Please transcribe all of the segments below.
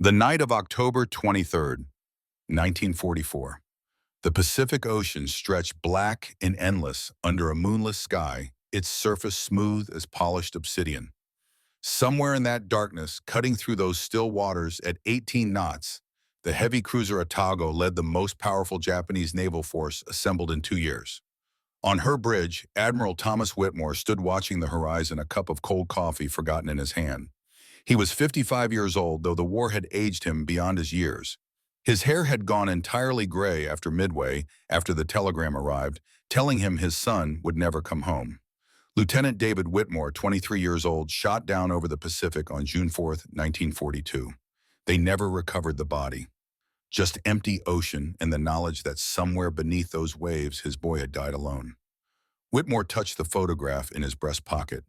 The night of October 23rd, 1944. The Pacific Ocean stretched black and endless under a moonless sky, its surface smooth as polished obsidian. Somewhere in that darkness, cutting through those still waters at 18 knots, the heavy cruiser Atago led the most powerful Japanese naval force assembled in 2 years. On her bridge, Admiral Thomas Whitmore stood watching the horizon, a cup of cold coffee forgotten in his hand. He was 55 years old, though the war had aged him beyond his years. His hair had gone entirely gray after Midway, after the telegram arrived, telling him his son would never come home. Lieutenant David Whitmore, 23 years old, shot down over the Pacific on June 4th, 1942. They never recovered the body. Just empty ocean and the knowledge that somewhere beneath those waves his boy had died alone. Whitmore touched the photograph in his breast pocket.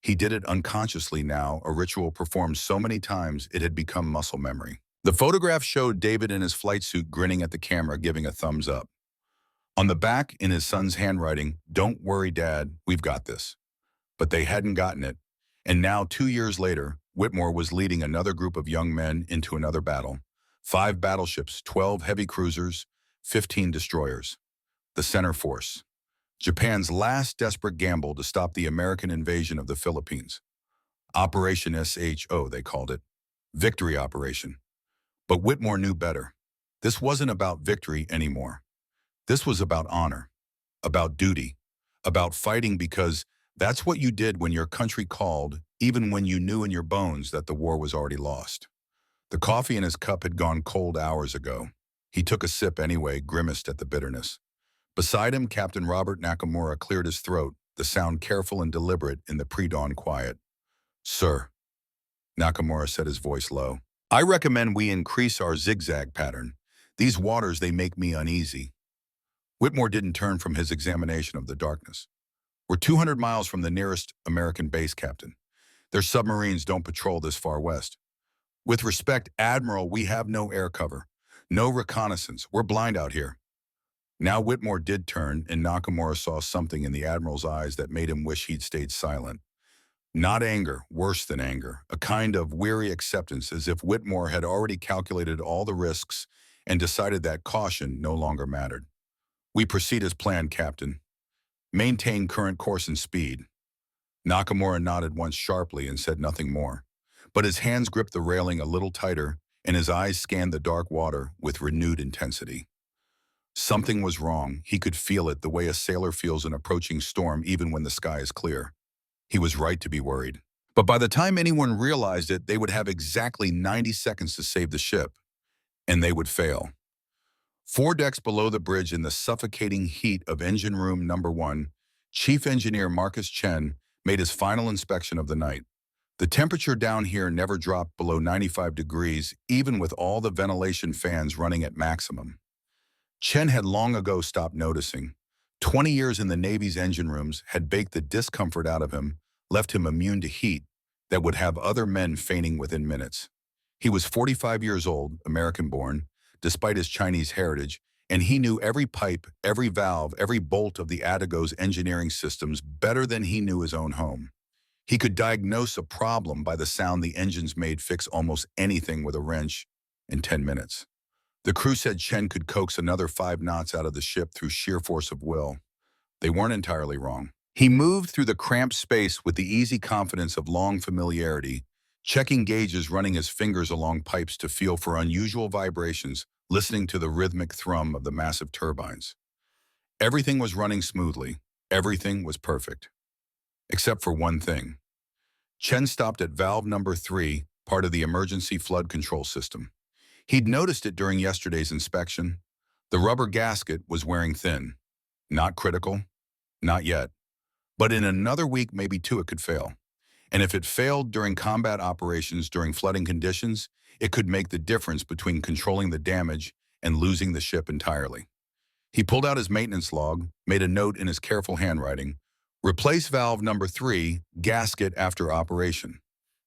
He did it unconsciously now, a ritual performed so many times it had become muscle memory. The photograph showed David in his flight suit grinning at the camera, giving a thumbs up. On the back, in his son's handwriting, "Don't worry, Dad, we've got this." But they hadn't gotten it. And now, 2 years later, Whitmore was leading another group of young men into another battle. 5 battleships, 12 heavy cruisers, 15 destroyers. The center force. Japan's last desperate gamble to stop the American invasion of the Philippines. Operation SHO, they called it. Victory Operation. But Whitmore knew better. This wasn't about victory anymore. This was about honor, about duty, about fighting because that's what you did when your country called, even when you knew in your bones that the war was already lost. The coffee in his cup had gone cold hours ago. He took a sip anyway, grimaced at the bitterness. Beside him, Captain Robert Nakamura cleared his throat, the sound careful and deliberate in the pre-dawn quiet. "Sir," Nakamura said, his voice low, "I recommend we increase our zigzag pattern. These waters, they make me uneasy." Whitmore didn't turn from his examination of the darkness. "We're 200 miles from the nearest American base, Captain. Their submarines don't patrol this far west. With respect, Admiral, we have no air cover, no reconnaissance. We're blind out here." Now Whitmore did turn, and Nakamura saw something in the Admiral's eyes that made him wish he'd stayed silent. Not anger, worse than anger, a kind of weary acceptance, as if Whitmore had already calculated all the risks and decided that caution no longer mattered. "We proceed as planned, Captain. Maintain current course and speed." Nakamura nodded once sharply and said nothing more, but his hands gripped the railing a little tighter and his eyes scanned the dark water with renewed intensity. Something was wrong. He could feel it, the way a sailor feels an approaching storm even when the sky is clear. He was right to be worried. But by the time anyone realized it, they would have exactly 90 seconds to save the ship, and they would fail. 4 decks below the bridge, in the suffocating heat of engine room number 1, Chief Engineer Marcus Chen made his final inspection of the night. The temperature down here never dropped below 95 degrees, even with all the ventilation fans running at maximum. Chen had long ago stopped noticing. 20 years in the Navy's engine rooms had baked the discomfort out of him, left him immune to heat that would have other men fainting within minutes. He was 45 years old, American-born, despite his Chinese heritage, and he knew every pipe, every valve, every bolt of the Atago's engineering systems better than he knew his own home. He could diagnose a problem by the sound the engines made, fix almost anything with a wrench in 10 minutes. The crew said Chen could coax another 5 knots out of the ship through sheer force of will. They weren't entirely wrong. He moved through the cramped space with the easy confidence of long familiarity, checking gauges, running his fingers along pipes to feel for unusual vibrations, listening to the rhythmic thrum of the massive turbines. Everything was running smoothly. Everything was perfect. Except for one thing. Chen stopped at valve number 3, part of the emergency flood control system. He'd noticed it during yesterday's inspection. The rubber gasket was wearing thin. Not critical. Not yet. But in another week, maybe 2, it could fail. And if it failed during combat operations during flooding conditions, it could make the difference between controlling the damage and losing the ship entirely. He pulled out his maintenance log, made a note in his careful handwriting, "Replace valve number 3, gasket after operation."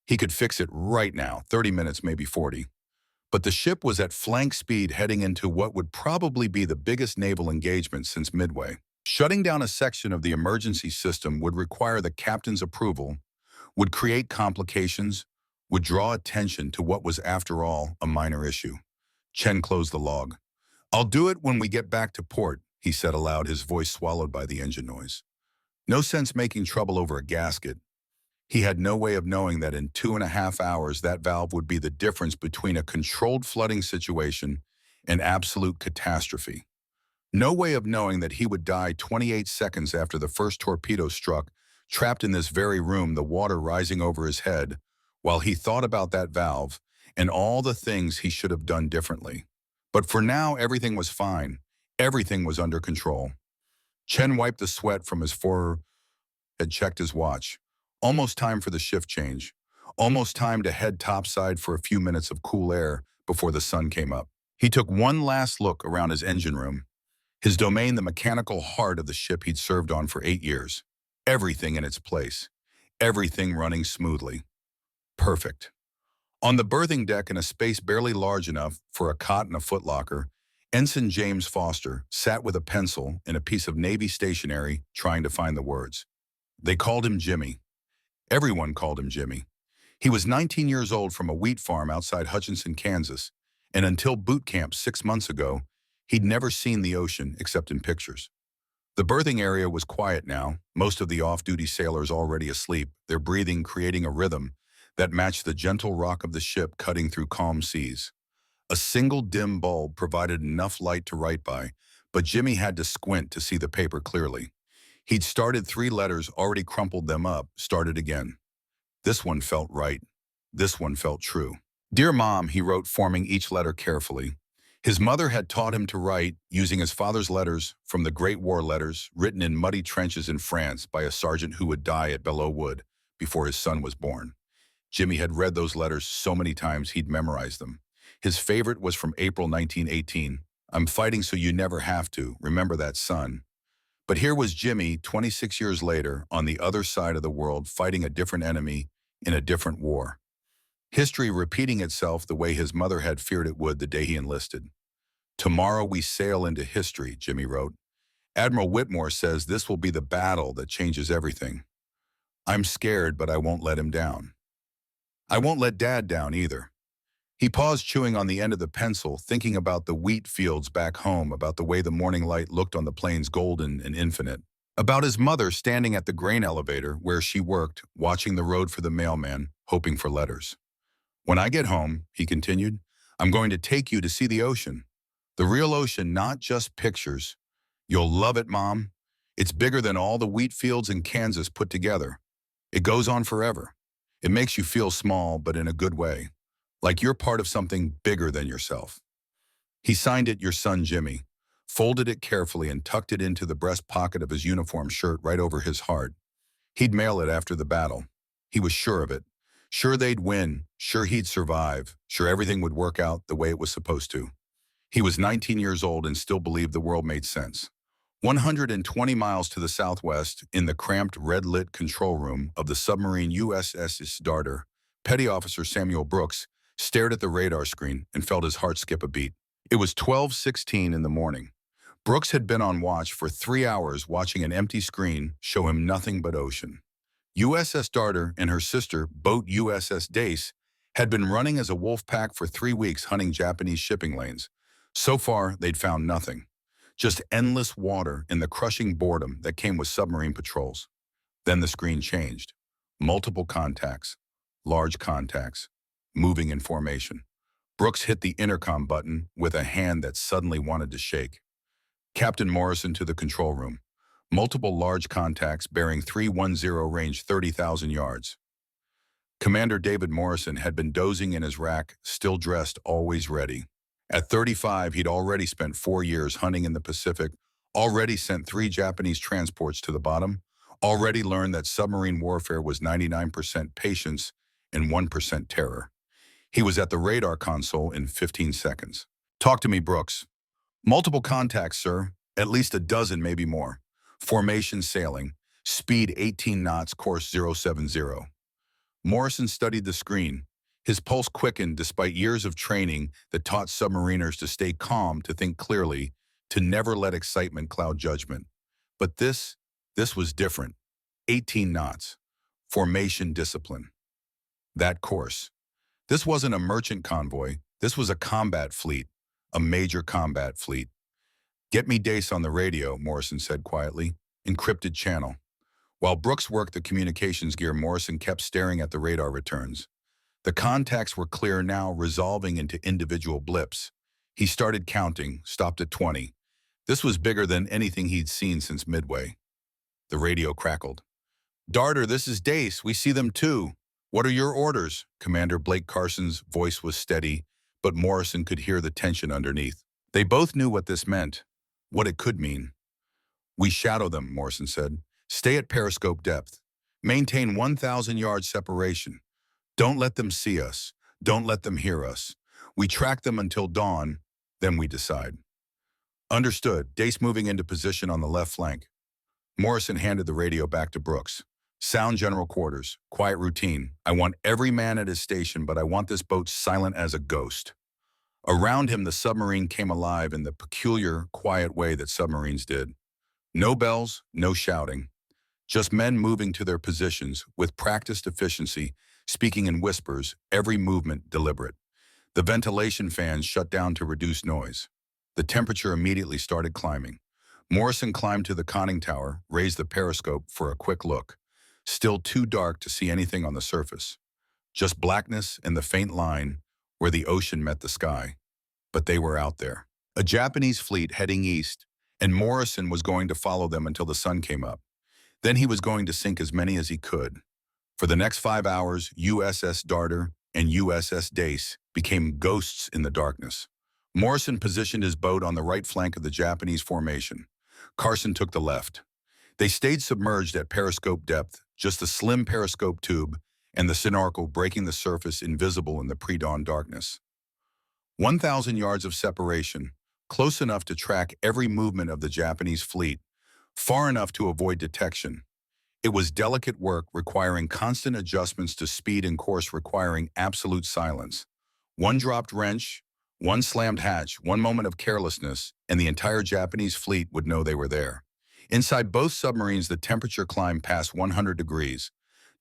He could fix it right now, 30 minutes, maybe 40. But the ship was at flank speed heading into what would probably be the biggest naval engagement since Midway. Shutting down a section of the emergency system would require the captain's approval, would create complications, would draw attention to what was, after all, a minor issue. Chen closed the log. "I'll do it when we get back to port," he said aloud, his voice swallowed by the engine noise. No sense making trouble over a gasket. He had no way of knowing that in 2.5 hours that valve would be the difference between a controlled flooding situation and absolute catastrophe. No way of knowing that he would die 28 seconds after the first torpedo struck, trapped in this very room, the water rising over his head, while he thought about that valve and all the things he should have done differently. But for now, everything was fine. Everything was under control. Chen wiped the sweat from his forehead, had checked his watch. Almost time for the shift change. Almost time to head topside for a few minutes of cool air before the sun came up. He took one last look around his engine room, his domain, the mechanical heart of the ship he'd served on for 8 years. Everything in its place. Everything running smoothly. Perfect. On the berthing deck, in a space barely large enough for a cot and a footlocker, Ensign James Foster sat with a pencil and a piece of Navy stationery trying to find the words. They called him Jimmy. Everyone called him Jimmy. He was 19 years old from a wheat farm outside Hutchinson, Kansas, and until boot camp 6 months ago, he'd never seen the ocean except in pictures. The berthing area was quiet now, most of the off-duty sailors already asleep, their breathing creating a rhythm that matched the gentle rock of the ship cutting through calm seas. A single dim bulb provided enough light to write by, but Jimmy had to squint to see the paper clearly. He'd started 3 letters, already crumpled them up, started again. This one felt right. This one felt true. "Dear Mom," he wrote, forming each letter carefully. His mother had taught him to write using his father's letters from the Great War letters written in muddy trenches in France by a sergeant who would die at Belleau Wood before his son was born. Jimmy had read those letters so many times he'd memorized them. His favorite was from April 1918. "I'm fighting so you never have to. Remember that, son." But here was Jimmy, 26 years later, on the other side of the world, fighting a different enemy in a different war. History repeating itself the way his mother had feared it would the day he enlisted. "Tomorrow we sail into history," Jimmy wrote. "Admiral Whitmore says this will be the battle that changes everything. I'm scared, but I won't let him down. I won't let Dad down either." He paused, chewing on the end of the pencil, thinking about the wheat fields back home, about the way the morning light looked on the plains, golden and infinite, about his mother standing at the grain elevator where she worked, watching the road for the mailman, hoping for letters. "When I get home," he continued, "I'm going to take you to see the ocean. The real ocean, not just pictures. You'll love it, Mom. It's bigger than all the wheat fields in Kansas put together. It goes on forever. It makes you feel small, but in a good way. Like you're part of something bigger than yourself." He signed it, "Your son, Jimmy," folded it carefully and tucked it into the breast pocket of his uniform shirt right over his heart. He'd mail it after the battle. He was sure of it. Sure they'd win. Sure he'd survive. Sure everything would work out the way it was supposed to. He was 19 years old and still believed the world made sense. 120 miles to the southwest, in the cramped, red-lit control room of the submarine USS Darter, Petty Officer Samuel Brooks stared at the radar screen and felt his heart skip a beat. It was 12:16 in the morning. Brooks had been on watch for 3 hours, watching an empty screen show him nothing but ocean. USS Darter and her sister boat USS Dace had been running as a wolf pack for 3 weeks, hunting Japanese shipping lanes. So far, they'd found nothing. Just endless water and the crushing boredom that came with submarine patrols. Then the screen changed. Multiple contacts. Large contacts. Moving in formation. Brooks hit the intercom button with a hand that suddenly wanted to shake. "Captain Morrison to the control room. Multiple large contacts bearing 310 range 30,000 yards." Commander David Morrison had been dozing in his rack, still dressed, always ready. At 35, he'd already spent 4 years hunting in the Pacific, already sent 3 Japanese transports to the bottom, already learned that submarine warfare was 99% patience and 1% terror. He was at the radar console in 15 seconds. "Talk to me, Brooks." "Multiple contacts, sir. At least a dozen, maybe more. Formation sailing. Speed 18 knots, course 070. Morrison studied the screen. His pulse quickened despite years of training that taught submariners to stay calm, to think clearly, to never let excitement cloud judgment. But this was different. 18 knots. Formation discipline. That course. This wasn't a merchant convoy. This was a combat fleet, a major combat fleet. "Get me Dace on the radio," Morrison said quietly. "Encrypted channel." While Brooks worked the communications gear, Morrison kept staring at the radar returns. The contacts were clear now, resolving into individual blips. He started counting, stopped at 20. This was bigger than anything he'd seen since Midway. The radio crackled. "Darter, this is Dace. We see them too. What are your orders?" Commander Blake Carson's voice was steady, but Morrison could hear the tension underneath. They both knew what this meant, what it could mean. "We shadow them," Morrison said. "Stay at periscope depth. Maintain 1,000 yards separation. Don't let them see us. Don't let them hear us. We track them until dawn, then we decide." "Understood." Dace moving into position on the left flank. Morrison handed the radio back to Brooks. "Sound general quarters. Quiet routine. I want every man at his station, but I want this boat silent as a ghost." Around him, the submarine came alive in the peculiar, quiet way that submarines did. No bells, no shouting. Just men moving to their positions with practiced efficiency, speaking in whispers, every movement deliberate. The ventilation fans shut down to reduce noise. The temperature immediately started climbing. Morrison climbed to the conning tower, raised the periscope for a quick look. Still too dark to see anything on the surface. Just blackness and the faint line where the ocean met the sky. But they were out there. A Japanese fleet heading east, and Morrison was going to follow them until the sun came up. Then he was going to sink as many as he could. For the next 5 hours, USS Darter and USS Dace became ghosts in the darkness. Morrison positioned his boat on the right flank of the Japanese formation. Carson took the left. They stayed submerged at periscope depth, just a slim periscope tube and the snorkel breaking the surface invisible in the pre-dawn darkness. 1,000 yards of separation, close enough to track every movement of the Japanese fleet, far enough to avoid detection. It was delicate work requiring constant adjustments to speed and course, requiring absolute silence. One dropped wrench, one slammed hatch, one moment of carelessness, and the entire Japanese fleet would know they were there. Inside both submarines, the temperature climbed past 100 degrees.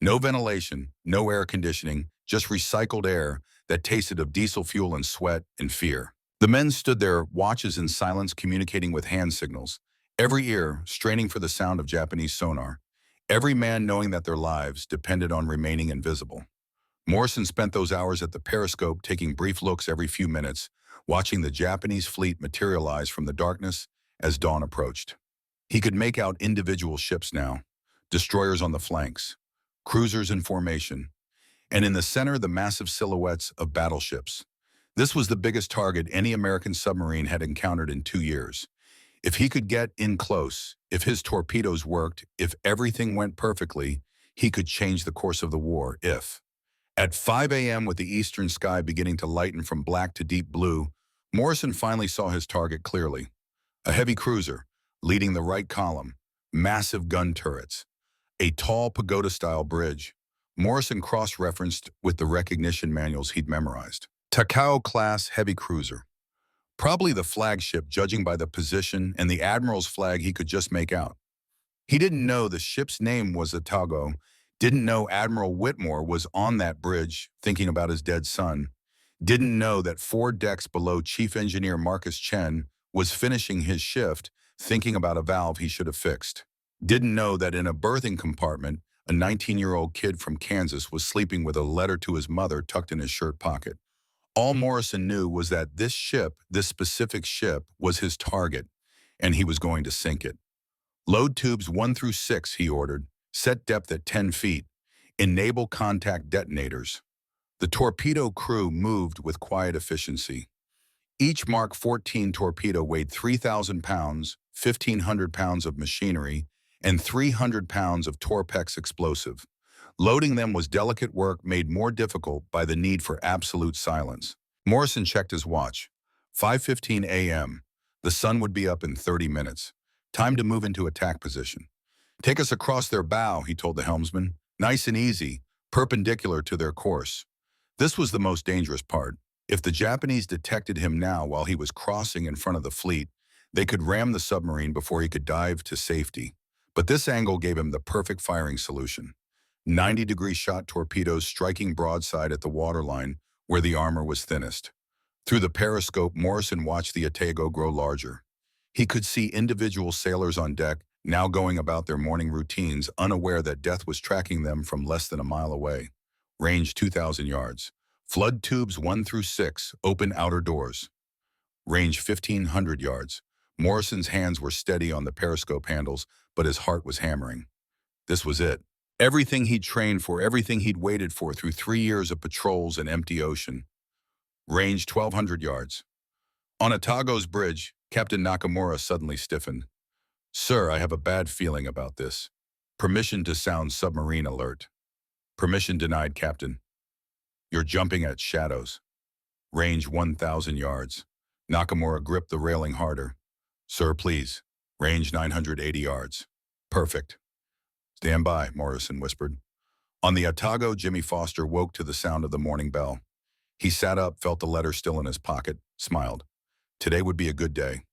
No ventilation, no air conditioning, just recycled air that tasted of diesel fuel and sweat and fear. The men stood there, watches in silence, communicating with hand signals, every ear straining for the sound of Japanese sonar, every man knowing that their lives depended on remaining invisible. Morrison spent those hours at the periscope, taking brief looks every few minutes, watching the Japanese fleet materialize from the darkness as dawn approached. He could make out individual ships now, destroyers on the flanks, cruisers in formation, and in the center the massive silhouettes of battleships. This was the biggest target any American submarine had encountered in 2 years. If he could get in close, if his torpedoes worked, if everything went perfectly, he could change the course of the war. At 5 a.m., with the eastern sky beginning to lighten from black to deep blue, Morrison finally saw his target clearly. A heavy cruiser, leading the right column, massive gun turrets, a tall pagoda-style bridge. Morrison cross-referenced with the recognition manuals he'd memorized. Takao-class heavy cruiser. Probably the flagship, judging by the position and the admiral's flag he could just make out. He didn't know the ship's name was Atago, didn't know Admiral Whitmore was on that bridge thinking about his dead son, didn't know that 4 decks below Chief Engineer Marcus Chen was finishing his shift thinking about a valve he should have fixed. Didn't know that in a berthing compartment, a 19-year-old kid from Kansas was sleeping with a letter to his mother tucked in his shirt pocket. All Morrison knew was that this ship, this specific ship, was his target, and he was going to sink it. "Load tubes 1 through 6, he ordered. "Set depth at 10 feet. Enable contact detonators." The torpedo crew moved with quiet efficiency. Each Mark 14 torpedo weighed 3,000 pounds, 1,500 pounds of machinery, and 300 pounds of Torpex explosive. Loading them was delicate work made more difficult by the need for absolute silence. Morrison checked his watch. 5:15 a.m. The sun would be up in 30 minutes. Time to move into attack position. "Take us across their bow," he told the helmsman. "Nice and easy, perpendicular to their course." This was the most dangerous part. If the Japanese detected him now while he was crossing in front of the fleet, they could ram the submarine before he could dive to safety. But this angle gave him the perfect firing solution. 90-degree shot torpedoes striking broadside at the waterline where the armor was thinnest. Through the periscope, Morrison watched the Atago grow larger. He could see individual sailors on deck, now going about their morning routines, unaware that death was tracking them from less than a mile away. Range 2,000 yards. Flood tubes 1 through 6, open outer doors. Range 1,500 yards. Morrison's hands were steady on the periscope handles, but his heart was hammering. This was it. Everything he'd trained for, everything he'd waited for through 3 years of patrols and empty ocean. Range 1,200 yards. On Atago's bridge, Captain Nakamura suddenly stiffened. "Sir, I have a bad feeling about this. Permission to sound submarine alert." "Permission denied, Captain. You're jumping at shadows." Range 1,000 yards. Nakamura gripped the railing harder. "Sir, please. Range 980 yards." "Perfect." "Stand by," Morrison whispered. On the Atago, Jimmy Foster woke to the sound of the morning bell. He sat up, felt the letter still in his pocket, smiled. Today would be a good day.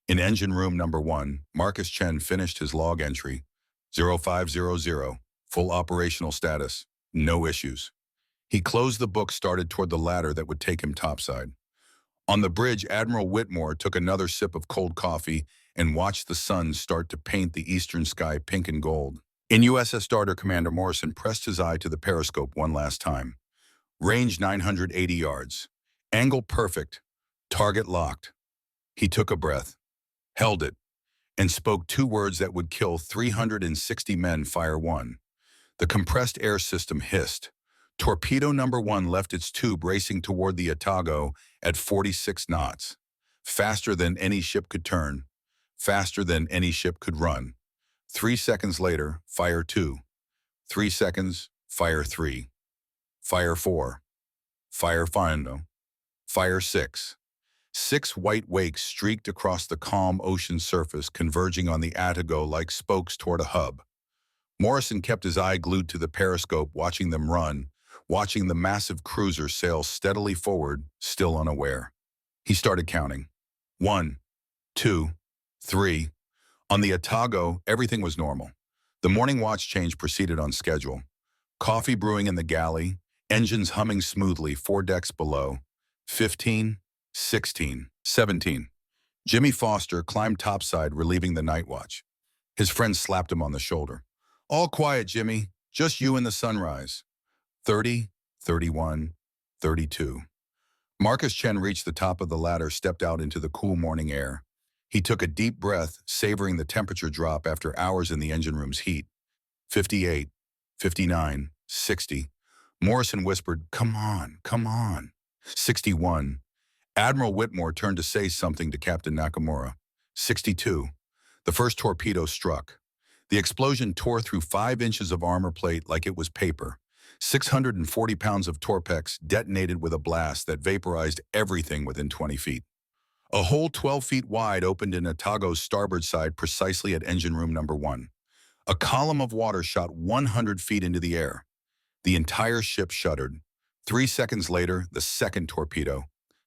In engine room number 1, Marcus Chen finished his log entry. 0500, full operational status, no issues. He closed the book, started toward the ladder that would take him topside. On the bridge, Admiral Whitmore took another sip of cold coffee and watched the sun start to paint the eastern sky pink and gold. In USS Darter, Commander Morrison pressed his eye to the periscope one last time. Range 980 yards. Angle perfect. Target locked. He took a breath, held it, and spoke 2 words that would kill 360 men. Fire 1. The compressed air system hissed. Torpedo number 1 left its tube racing toward the Atago at 46 knots. Faster than any ship could turn. Faster than any ship could run. 3 seconds later, fire 2. 3 seconds, fire 3. Fire 4. Fire 5. Fire 6. 6 white wakes streaked across the calm ocean surface, converging on the Atago like spokes toward a hub. Morrison kept his eye glued to the periscope, watching them run, watching the massive cruiser sail steadily forward, still unaware. He started counting. 1, 2, 3. On the Atago, everything was normal. The morning watch change proceeded on schedule. Coffee brewing in the galley, engines humming smoothly 4 decks below. 15, 16, 17. Jimmy Foster climbed topside, relieving the night watch. His friend slapped him on the shoulder. "All quiet, Jimmy. Just you and the sunrise." 30, 31, 32. Marcus Chen reached the top of the ladder, stepped out into the cool morning air. He took a deep breath, savoring the temperature drop after hours in the engine room's heat. 58, 59, 60. Morrison whispered, "Come on, come on." 61. Admiral Whitmore turned to say something to Captain Nakamura. 62. The first torpedo struck. The explosion tore through 5 inches of armor plate like it was paper. 640 pounds of torpex detonated with a blast that vaporized everything within 20 feet. A hole 12 feet wide opened in Atago's starboard side precisely at engine room number 1. A column of water shot 100 feet into the air. The entire ship shuddered. 3 seconds later, the second torpedo.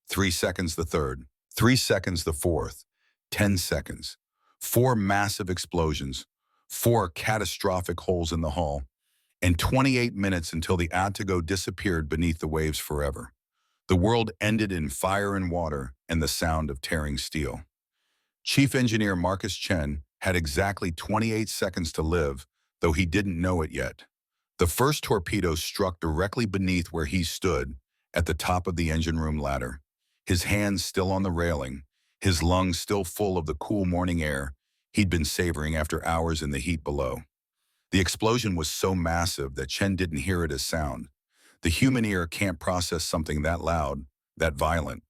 3 seconds, the third. 3 seconds, the fourth. 10 seconds. 4 massive explosions. 4 catastrophic holes in the hull. And 28 minutes until the Atago disappeared beneath the waves forever. The world ended in fire and water and the sound of tearing steel. Chief Engineer Marcus Chen had exactly 28 seconds to live, though he didn't know it yet. The first torpedo struck directly beneath where he stood, at the top of the engine room ladder. His hands still on the railing, his lungs still full of the cool morning air he'd been savoring after hours in the heat below. The explosion was so massive that Chen didn't hear it as sound. The human ear can't process something that loud, that violent.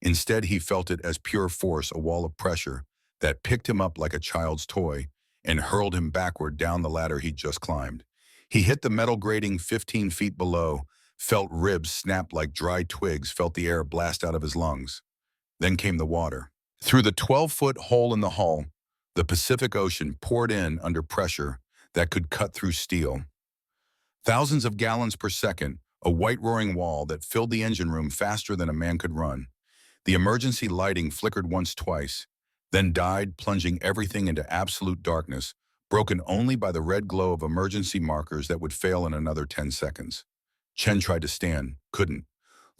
Instead, he felt it as pure force, a wall of pressure that picked him up like a child's toy and hurled him backward down the ladder he'd just climbed. He hit the metal grating 15 feet below, felt ribs snap like dry twigs, felt the air blast out of his lungs. Then came the water. Through the 12-foot hole in the hull, the Pacific Ocean poured in under pressure that could cut through steel. Thousands of gallons per second, a white roaring wall that filled the engine room faster than a man could run. The emergency lighting flickered once, twice, then died, plunging everything into absolute darkness, broken only by the red glow of emergency markers that would fail in another 10 seconds. Chen tried to stand, couldn't.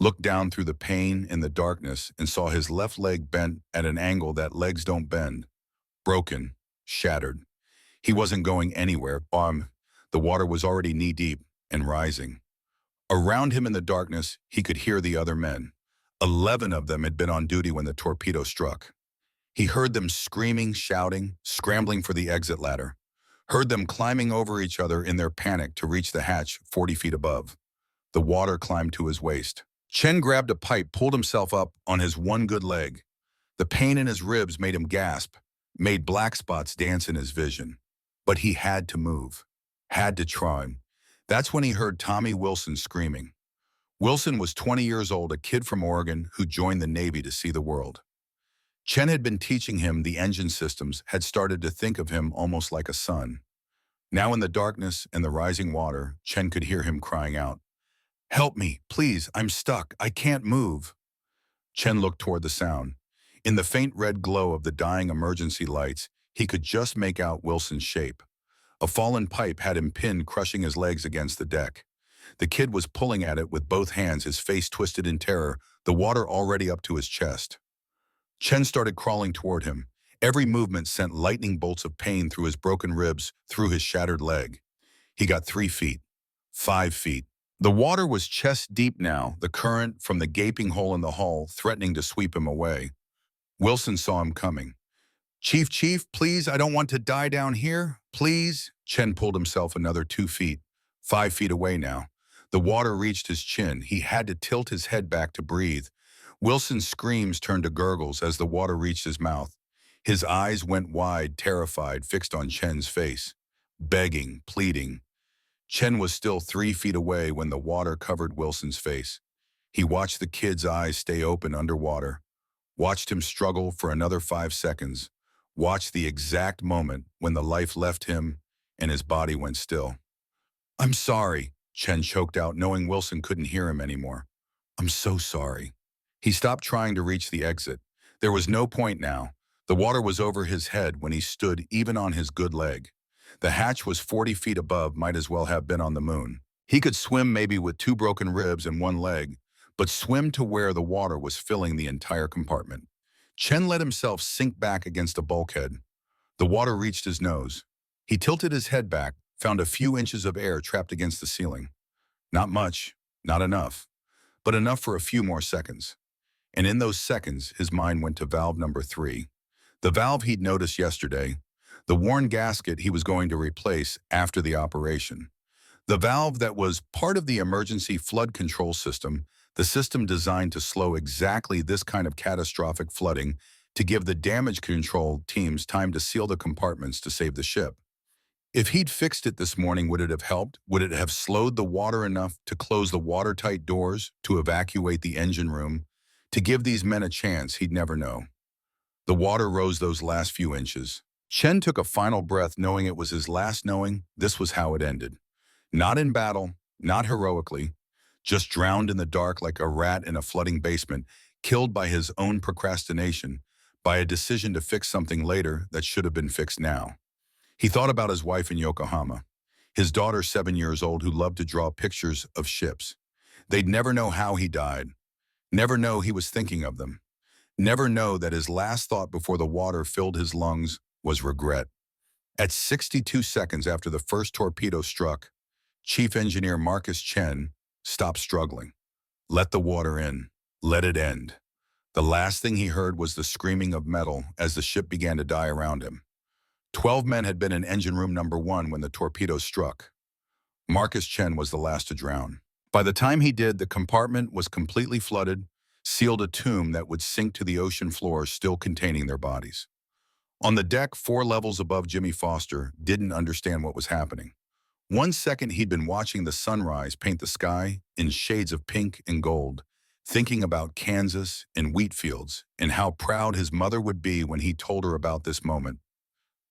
looked down through the pane in the darkness and saw his left leg bent at an angle that legs don't bend, broken, shattered. He wasn't going anywhere. The water was already knee-deep and rising. Around him in the darkness, he could hear the other men. 11 of them had been on duty when the torpedo struck. He heard them screaming, shouting, scrambling for the exit ladder. Heard them climbing over each other in their panic to reach the hatch 40 feet above. The water climbed to his waist. Chen grabbed a pipe, pulled himself up on his one good leg. The pain in his ribs made him gasp, made black spots dance in his vision. But he had to move, had to try. That's when he heard Tommy Wilson screaming. Wilson was 20 years old, a kid from Oregon who joined the Navy to see the world. Chen had been teaching him the engine systems, had started to think of him almost like a son. Now in the darkness and the rising water, Chen could hear him crying out, "Help me, please, I'm stuck, I can't move." Chen looked toward the sound. In the faint red glow of the dying emergency lights, he could just make out Wilson's shape. A fallen pipe had him pinned, crushing his legs against the deck. The kid was pulling at it with both hands, his face twisted in terror, the water already up to his chest. Chen started crawling toward him. Every movement sent lightning bolts of pain through his broken ribs, through his shattered leg. He got 3 feet, 5 feet. The water was chest deep now, the current from the gaping hole in the hull threatening to sweep him away. Wilson saw him coming. Chief, please, I don't want to die down here, please." Chen pulled himself another 2 feet, 5 feet away now. The water reached his chin. He had to tilt his head back to breathe. Wilson's screams turned to gurgles as the water reached his mouth. His eyes went wide, terrified, fixed on Chen's face. Begging, pleading. Chen was still 3 feet away when the water covered Wilson's face. He watched the kid's eyes stay open underwater, watched him struggle for another 5 seconds, watched the exact moment when the life left him and his body went still. "I'm sorry," Chen choked out, knowing Wilson couldn't hear him anymore. "I'm so sorry." He stopped trying to reach the exit. There was no point now. The water was over his head when he stood even on his good leg. The hatch was 40 feet above, might as well have been on the moon. He could swim maybe with 2 broken ribs and 1 leg, but swim to where the water was filling the entire compartment. Chen let himself sink back against a bulkhead. The water reached his nose. He tilted his head back, found a few inches of air trapped against the ceiling. Not much, not enough, but enough for a few more seconds. And in those seconds, his mind went to valve number 3. The valve he'd noticed yesterday, the worn gasket he was going to replace after the operation. The valve that was part of the emergency flood control system, the system designed to slow exactly this kind of catastrophic flooding to give the damage control teams time to seal the compartments to save the ship. If he'd fixed it this morning, would it have helped? Would it have slowed the water enough to close the watertight doors, to evacuate the engine room, to give these men a chance? He'd never know. The water rose those last few inches. Chen took a final breath, knowing it was his last, knowing this was how it ended. Not in battle, not heroically, just drowned in the dark like a rat in a flooding basement, killed by his own procrastination, by a decision to fix something later that should have been fixed now. He thought about his wife in Yokohama, his daughter 7 years old who loved to draw pictures of ships. They'd never know how he died, never know he was thinking of them, never know that his last thought before the water filled his lungs was regret. At 62 seconds after the first torpedo struck, Chief Engineer Marcus Chen stopped struggling. Let the water in. Let it end. The last thing he heard was the screaming of metal as the ship began to die around him. 12 men had been in engine room number 1 when the torpedo struck. Marcus Chen was the last to drown. By the time he did, the compartment was completely flooded, sealed a tomb that would sink to the ocean floor, still containing their bodies. On the deck, 4 levels above, Jimmy Foster didn't understand what was happening. 1 second he'd been watching the sunrise paint the sky in shades of pink and gold, thinking about Kansas and wheat fields and how proud his mother would be when he told her about this moment.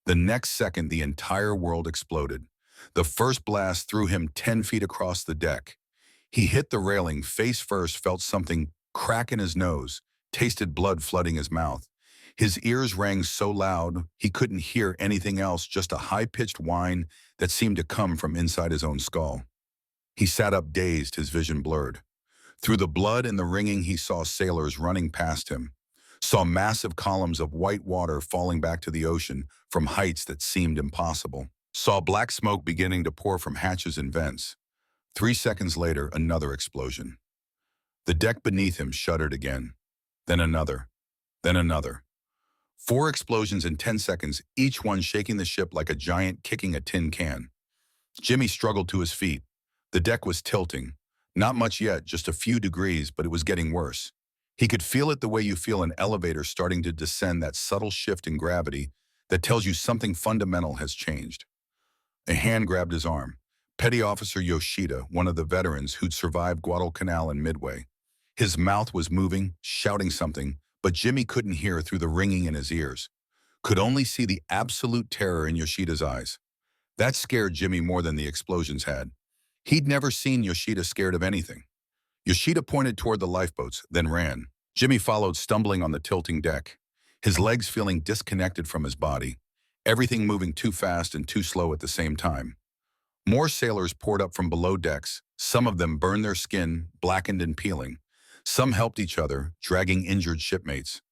The next second, the entire world exploded. The first blast threw him 10 feet across the deck. He hit the railing face first, felt something crack in his nose, tasted blood flooding his mouth. His ears rang so loud he couldn't hear anything else, just a high-pitched whine that seemed to come from inside his own skull. He sat up dazed, his vision blurred. Through the blood and the ringing, he saw sailors running past him, saw massive columns of white water falling back to the ocean from heights that seemed impossible, saw black smoke beginning to pour from hatches and vents. 3 seconds later, another explosion. The deck beneath him shuddered again. Then another. Then another. 4 explosions in 10 seconds, each one shaking the ship like a giant kicking a tin can. Jimmy struggled to his feet. The deck was tilting. Not much yet, just a few degrees, but it was getting worse. He could feel it the way you feel an elevator starting to descend, that subtle shift in gravity that tells you something fundamental has changed. A hand grabbed his arm. Petty Officer Yoshida, one of the veterans who'd survived Guadalcanal and Midway. His mouth was moving, shouting something, but Jimmy couldn't hear through the ringing in his ears. Could only see the absolute terror in Yoshida's eyes. That scared Jimmy more than the explosions had. He'd never seen Yoshida scared of anything. Yoshida pointed toward the lifeboats, then ran. Jimmy followed, stumbling on the tilting deck, his legs feeling disconnected from his body, everything moving too fast and too slow at the same time. More sailors poured up from below decks. Some of them burned their skin, blackened and peeling. Some helped each other, dragging injured shipmates.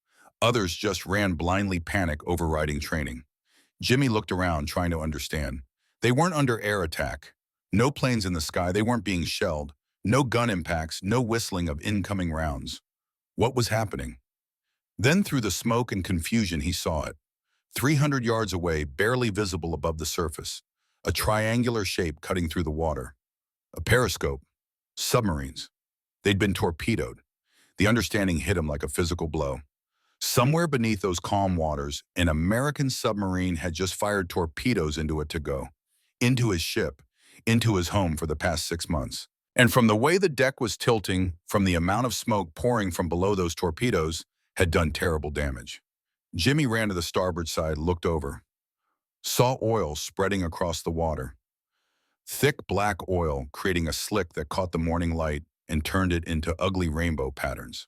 Others just ran blindly, panic overriding training. Jimmy looked around, trying to understand. They weren't under air attack. No planes in the sky, they weren't being shelled. No gun impacts, no whistling of incoming rounds. What was happening? Then through the smoke and confusion he saw it. 300 yards away, barely visible above the surface. A triangular shape cutting through the water. A periscope. Submarines. They'd been torpedoed. The understanding hit him like a physical blow. Somewhere beneath those calm waters, an American submarine had just fired torpedoes into Atago, into his ship, into his home for the past 6 months. And from the way the deck was tilting, from the amount of smoke pouring from below, those torpedoes had done terrible damage. Jimmy ran to the starboard side, looked over, saw oil spreading across the water. Thick black oil creating a slick that caught the morning light and turned it into ugly rainbow patterns.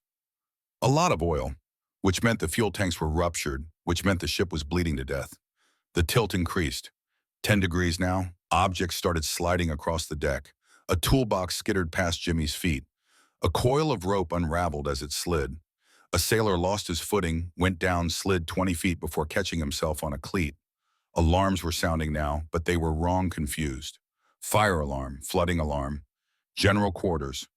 A lot of oil, which meant the fuel tanks were ruptured, which meant the ship was bleeding to death. The tilt increased. 10 degrees now, objects started sliding across the deck. A toolbox skittered past Jimmy's feet. A coil of rope unraveled as it slid. A sailor lost his footing, went down, slid 20 feet before catching himself on a cleat. Alarms were sounding now, but they were wrong, confused. Fire alarm, flooding alarm, general quarters.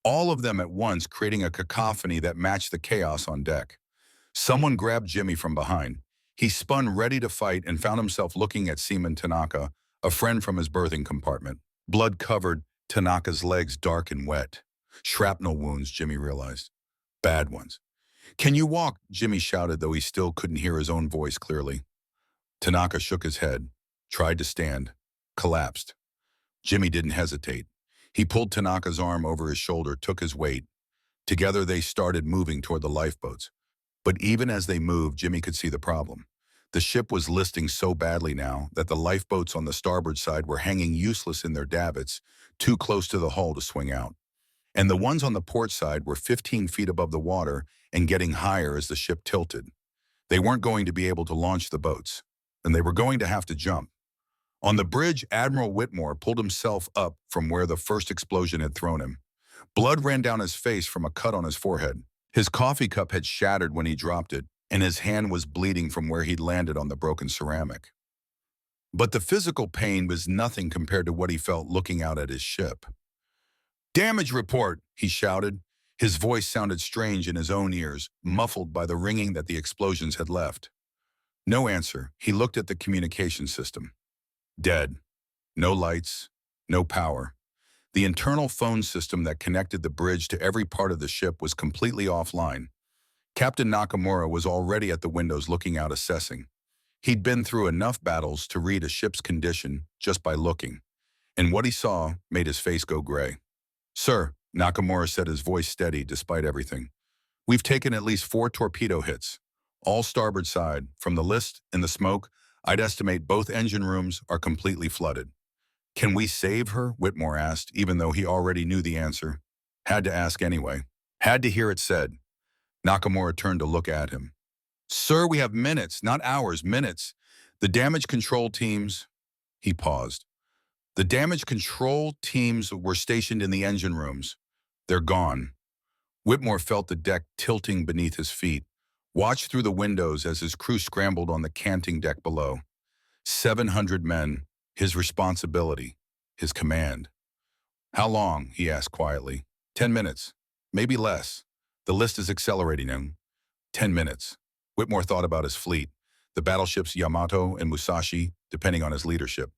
All of them at once, creating a cacophony that matched the chaos on deck. Someone grabbed Jimmy from behind. He spun ready to fight and found himself looking at Seaman Tanaka, a friend from his berthing compartment. Blood covered Tanaka's legs, dark and wet. Shrapnel wounds, Jimmy realized. Bad ones. "Can you walk?" Jimmy shouted, though he still couldn't hear his own voice clearly. Tanaka shook his head, tried to stand, collapsed. Jimmy didn't hesitate. He pulled Tanaka's arm over his shoulder, took his weight. Together they started moving toward the lifeboats. But even as they moved, Jimmy could see the problem. The ship was listing so badly now that the lifeboats on the starboard side were hanging useless in their davits, too close to the hull to swing out. And the ones on the port side were 15 feet above the water and getting higher as the ship tilted. They weren't going to be able to launch the boats, and they were going to have to jump. On the bridge, Admiral Whitmore pulled himself up from where the first explosion had thrown him. Blood ran down his face from a cut on his forehead. His coffee cup had shattered when he dropped it, and his hand was bleeding from where he'd landed on the broken ceramic. But the physical pain was nothing compared to what he felt looking out at his ship. "Damage report," he shouted. His voice sounded strange in his own ears, muffled by the ringing that the explosions had left. No answer. He looked at the communication system. Dead. No lights, no power. The internal phone system that connected the bridge to every part of the ship was completely offline. Captain Nakamura was already at the windows looking out, assessing. He'd been through enough battles to read a ship's condition just by looking, and what he saw made his face go gray. "Sir," Nakamura said, his voice steady despite everything. "We've taken at least 4 torpedo hits, all starboard side. From the list and the smoke, I'd estimate both engine rooms are completely flooded." "Can we save her?" Whitmore asked, even though he already knew the answer. Had to ask anyway. Had to hear it said. Nakamura turned to look at him. "Sir, we have minutes, not hours, minutes. The damage control teams..." He paused. "The damage control teams were stationed in the engine rooms. They're gone. Whitmore felt the deck tilting beneath his feet, watched through the windows as his crew scrambled on the canting deck below. 700 men, his responsibility, his command. How long? He asked quietly. 10 minutes. Maybe less. The list is accelerating him. 10 minutes. Whitmore thought about his fleet, the battleships Yamato and Musashi, depending on his leadership,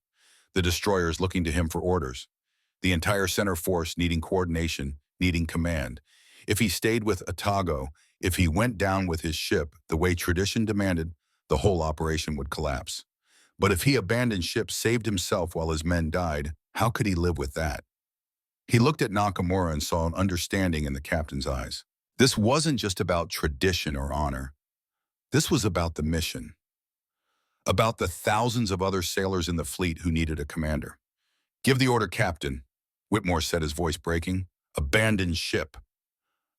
the destroyers looking to him for orders, the entire center force needing coordination, needing command. If he stayed with Atago, if he went down with his ship the way tradition demanded, the whole operation would collapse. But if he abandoned ship, saved himself while his men died, how could he live with that? He looked at Nakamura and saw an understanding in the captain's eyes. This wasn't just about tradition or honor. This was about the mission, about the thousands of other sailors in the fleet who needed a commander. Give the order, Captain, Whitmore said, his voice breaking. Abandon ship.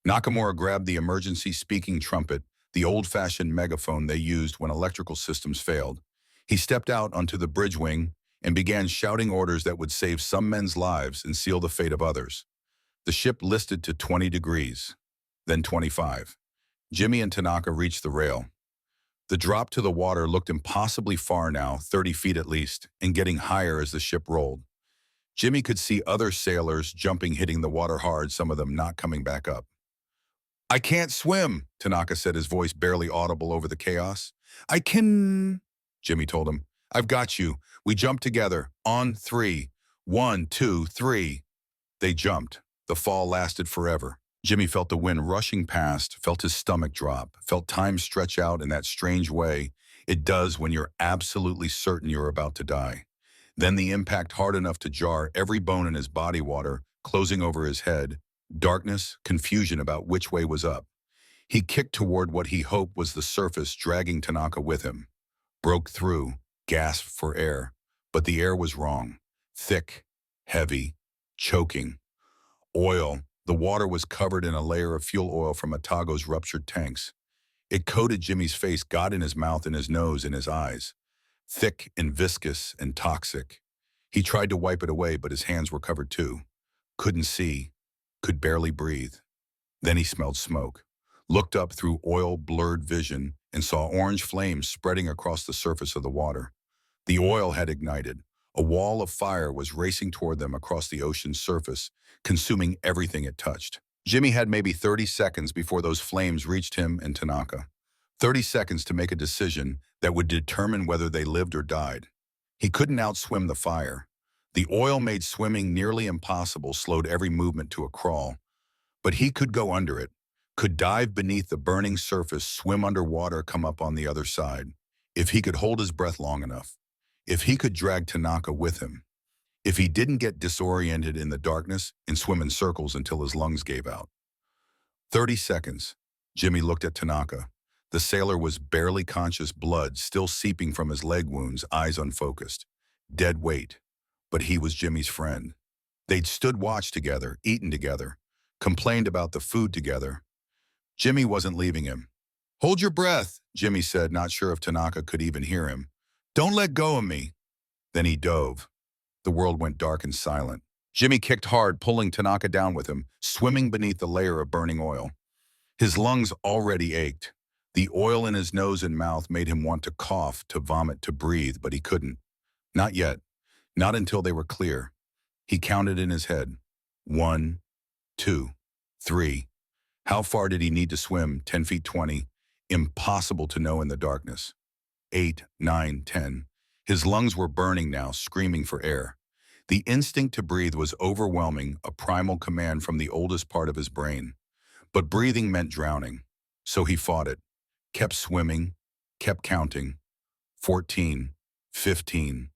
Nakamura grabbed the emergency speaking trumpet, the old-fashioned megaphone they used when electrical systems failed. He stepped out onto the bridge wing and began shouting orders that would save some men's lives and seal the fate of others. The ship listed to 20 degrees, then 25. Jimmy and Tanaka reached the rail. The drop to the water looked impossibly far now, 30 feet at least, and getting higher as the ship rolled. Jimmy could see other sailors jumping, hitting the water hard, some of them not coming back up. I can't swim, Tanaka said, his voice barely audible over the chaos. I can, Jimmy told him. I've got you. We jumped together. On 3. 1, 2, 3. They jumped. The fall lasted forever. Jimmy felt the wind rushing past, felt his stomach drop, felt time stretch out in that strange way it does when you're absolutely certain you're about to die. Then the impact hard enough to jar every bone in his body, water closing over his head, darkness, confusion about which way was up. He kicked toward what he hoped was the surface, dragging Tanaka with him. Broke through, gasped for air, but the air was wrong. Thick, heavy, choking. Oil. The water was covered in a layer of fuel oil from Atago's ruptured tanks. It coated Jimmy's face, got in his mouth and his nose and his eyes. Thick and viscous and toxic. He tried to wipe it away, but his hands were covered too. Couldn't see, could barely breathe. Then he smelled smoke, looked up through oil-blurred vision and saw orange flames spreading across the surface of the water. The oil had ignited. A wall of fire was racing toward them across the ocean's surface, consuming everything it touched. Jimmy had maybe 30 seconds before those flames reached him and Tanaka. 30 seconds to make a decision that would determine whether they lived or died. He couldn't outswim the fire. The oil made swimming nearly impossible, slowed every movement to a crawl. But he could go under it, could dive beneath the burning surface, swim underwater, come up on the other side. If he could hold his breath long enough. If he could drag Tanaka with him. If he didn't get disoriented in the darkness and swim in circles until his lungs gave out. 30 seconds. Jimmy looked at Tanaka. The sailor was barely conscious, blood still seeping from his leg wounds, eyes unfocused. Dead weight. But he was Jimmy's friend. They'd stood watch together, eaten together, complained about the food together. Jimmy wasn't leaving him. Hold your breath, Jimmy said, not sure if Tanaka could even hear him. Don't let go of me. Then he dove. The world went dark and silent. Jimmy kicked hard, pulling Tanaka down with him, swimming beneath the layer of burning oil. His lungs already ached. The oil in his nose and mouth made him want to cough, to vomit, to breathe, but he couldn't. Not yet. Not until they were clear. He counted in his head. 1, 2, 3. How far did he need to swim? 10 feet 20. Impossible to know in the darkness. 8, 9, 10. His lungs were burning now, screaming for air. The instinct to breathe was overwhelming, a primal command from the oldest part of his brain. But breathing meant drowning. So he fought it. Kept swimming, kept counting. 14, 15.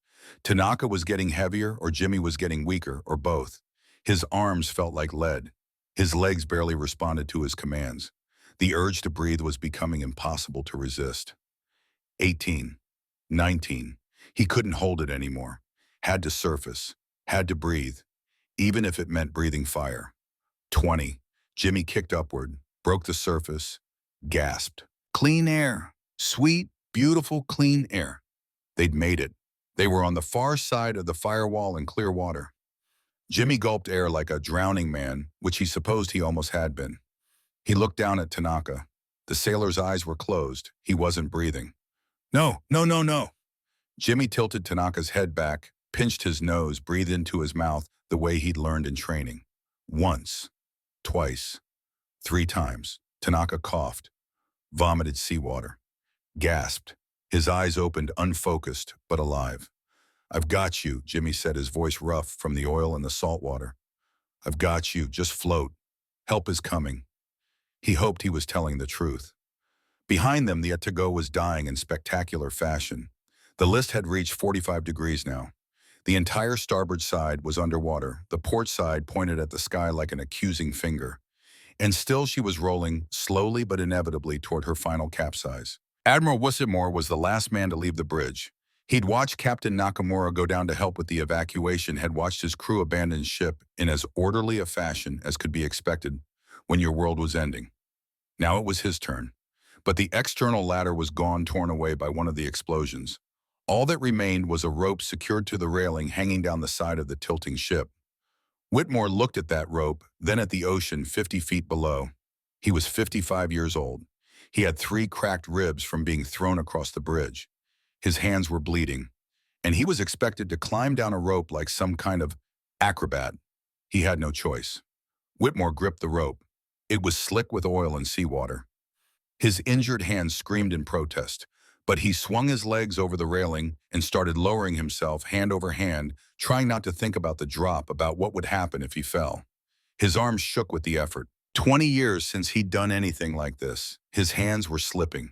Tanaka was getting heavier, or Jimmy was getting weaker, or both. His arms felt like lead. His legs barely responded to his commands. The urge to breathe was becoming impossible to resist. 18, 19. He couldn't hold it anymore. Had to surface. Had to breathe. Even if it meant breathing fire. 20. Jimmy kicked upward, broke the surface, gasped. Clean air. Sweet, beautiful, clean air. They'd made it. They were on the far side of the firewall in clear water. Jimmy gulped air like a drowning man, which he supposed he almost had been. He looked down at Tanaka. The sailor's eyes were closed. He wasn't breathing. No, no, no, no. Jimmy tilted Tanaka's head back, pinched his nose, breathed into his mouth the way he'd learned in training. Once, twice, 3 times. Tanaka coughed, vomited seawater, gasped. His eyes opened, unfocused, but alive. I've got you, Jimmy said, his voice rough from the oil and the salt water. I've got you, just float. Help is coming. He hoped he was telling the truth. Behind them, the Atago was dying in spectacular fashion. The list had reached 45 degrees now. The entire starboard side was underwater, the port side pointed at the sky like an accusing finger. And still she was rolling, slowly but inevitably, toward her final capsize. Admiral Whitmore was the last man to leave the bridge. He'd watched Captain Nakamura go down to help with the evacuation, had watched his crew abandon ship in as orderly a fashion as could be expected when your world was ending. Now it was his turn. But the external ladder was gone, torn away by one of the explosions. All that remained was a rope secured to the railing hanging down the side of the tilting ship. Whitmore looked at that rope, then at the ocean 50 feet below. He was 55 years old. He had 3 cracked ribs from being thrown across the bridge. His hands were bleeding, and he was expected to climb down a rope like some kind of acrobat. He had no choice. Whitmore gripped the rope. It was slick with oil and seawater. His injured hands screamed in protest, but he swung his legs over the railing and started lowering himself hand over hand, trying not to think about the drop, about what would happen if he fell. His arms shook with the effort. 20 years since he'd done anything like this. His hands were slipping.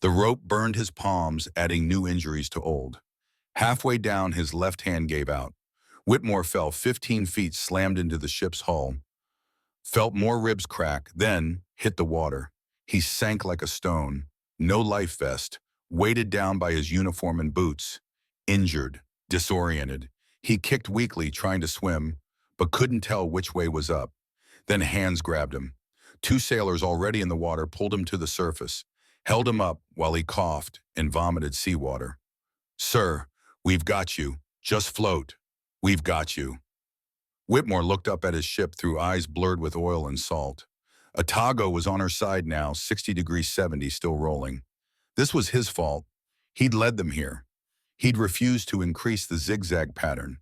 The rope burned his palms, adding new injuries to old. Halfway down, his left hand gave out. Whitmore fell 15 feet, slammed into the ship's hull. Felt more ribs crack, then hit the water. He sank like a stone. No life vest. Weighted down by his uniform and boots. Injured. Disoriented. He kicked weakly, trying to swim, but couldn't tell which way was up. Then hands grabbed him. 2 sailors already in the water pulled him to the surface, held him up while he coughed and vomited seawater. Sir, we've got you. Just float. We've got you. Whitmore looked up at his ship through eyes blurred with oil and salt. Atago was on her side now, 60 degrees 70, still rolling. This was his fault. He'd led them here. He'd refused to increase the zigzag pattern.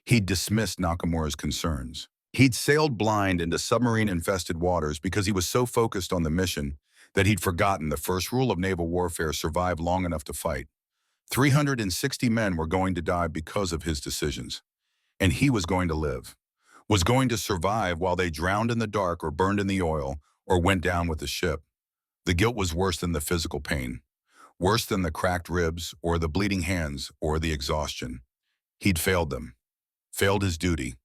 He'd dismissed Nakamura's concerns. He'd sailed blind into submarine-infested waters because he was so focused on the mission that he'd forgotten the first rule of naval warfare: survive long enough to fight. 360 men were going to die because of his decisions. And he was going to live. Was going to survive while they drowned in the dark or burned in the oil or went down with the ship. The guilt was worse than the physical pain. Worse than the cracked ribs or the bleeding hands or the exhaustion. He'd failed them. Failed his duty.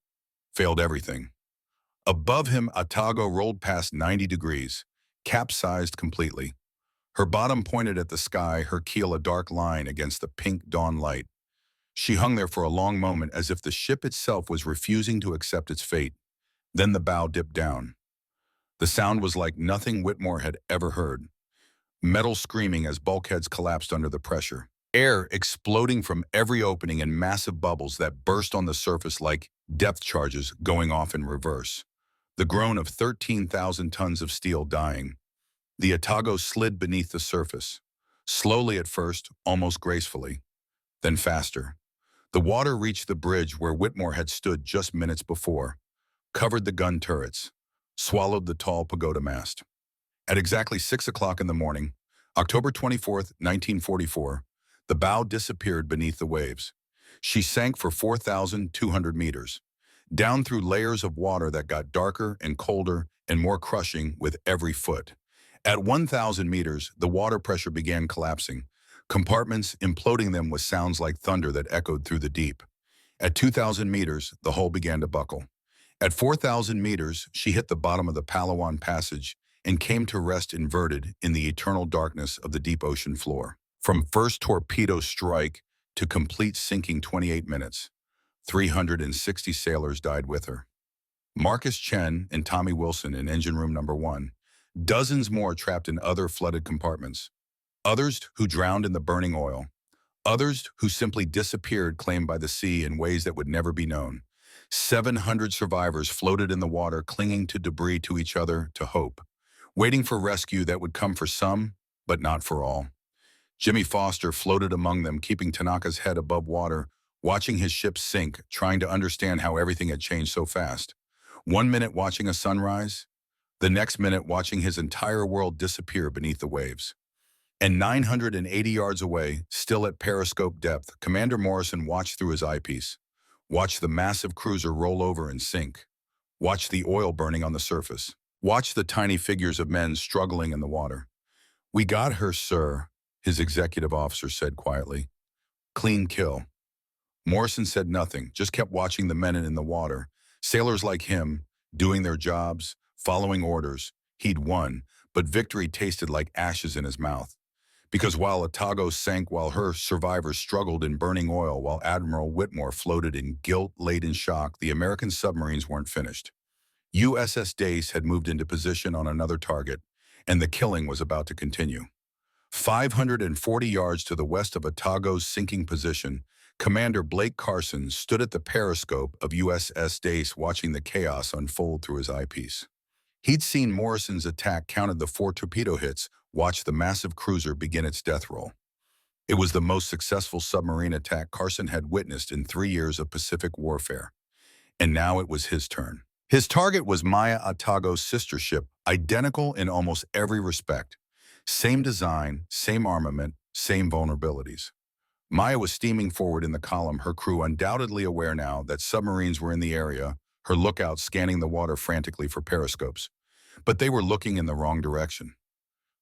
Failed everything. Above him, Atago rolled past 90 degrees, capsized completely. Her bottom pointed at the sky, her keel a dark line against the pink dawn light. She hung there for a long moment as if the ship itself was refusing to accept its fate. Then the bow dipped down. The sound was like nothing Whitmore had ever heard. Metal screaming as bulkheads collapsed under the pressure. Air exploding from every opening in massive bubbles that burst on the surface like depth charges going off in reverse. The groan of 13,000 tons of steel dying. The Atago slid beneath the surface. Slowly at first, almost gracefully. Then faster. The water reached the bridge where Whitmore had stood just minutes before, covered the gun turrets, swallowed the tall pagoda mast. At exactly 6 o'clock in the morning, October 24th, 1944, the bow disappeared beneath the waves. She sank for 4,200 meters, down through layers of water that got darker and colder and more crushing with every foot. At 1,000 meters, the water pressure began collapsing, compartments imploding them with sounds like thunder that echoed through the deep. At 2,000 meters, the hull began to buckle. At 4,000 meters, she hit the bottom of the Palawan Passage and came to rest inverted in the eternal darkness of the deep ocean floor. From first torpedo strike to complete sinking, 28 minutes. 360 sailors died with her. Marcus Chen and Tommy Wilson in engine room number 1. Dozens more trapped in other flooded compartments. Others who drowned in the burning oil. Others who simply disappeared, claimed by the sea in ways that would never be known. 700 survivors floated in the water, clinging to debris, to each other, to hope, waiting for rescue that would come for some, but not for all. Jimmy Foster floated among them, keeping Tanaka's head above water, watching his ship sink, trying to understand how everything had changed so fast. 1 minute watching a sunrise, the next minute watching his entire world disappear beneath the waves. And 980 yards away, still at periscope depth, Commander Morrison watched through his eyepiece. Watched the massive cruiser roll over and sink. Watched the oil burning on the surface. Watched the tiny figures of men struggling in the water. "We got her, sir," his executive officer said quietly. "Clean kill." Morrison said nothing, just kept watching the men in the water. Sailors like him, doing their jobs, following orders. He'd won, but victory tasted like ashes in his mouth. Because while Atago sank, while her survivors struggled in burning oil, while Admiral Whitmore floated in guilt-laden shock, the American submarines weren't finished. USS Dace had moved into position on another target, and the killing was about to continue. 540 yards to the west of Atago's sinking position, Commander Blake Carson stood at the periscope of USS Dace, watching the chaos unfold through his eyepiece. He'd seen Morrison's attack, counted the 4 torpedo hits, watched the massive cruiser begin its death roll. It was the most successful submarine attack Carson had witnessed in 3 years of Pacific warfare. And now it was his turn. His target was Maya, Atago's sister ship, identical in almost every respect. Same design, same armament, same vulnerabilities. Maya was steaming forward in the column, her crew undoubtedly aware now that submarines were in the area, her lookouts scanning the water frantically for periscopes. But they were looking in the wrong direction.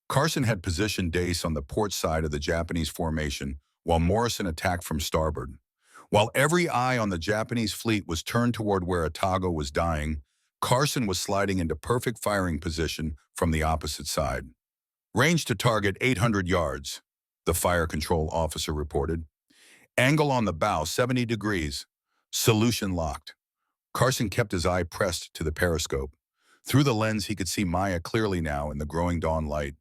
Carson had positioned Dace on the port side of the Japanese formation, while Morrison attacked from starboard. While every eye on the Japanese fleet was turned toward where Atago was dying, Carson was sliding into perfect firing position from the opposite side. "Range to target 800 yards, the fire control officer reported. "Angle on the bow 70 degrees. Solution locked." Carson kept his eye pressed to the periscope. Through the lens, he could see Maya clearly now in the growing dawn light.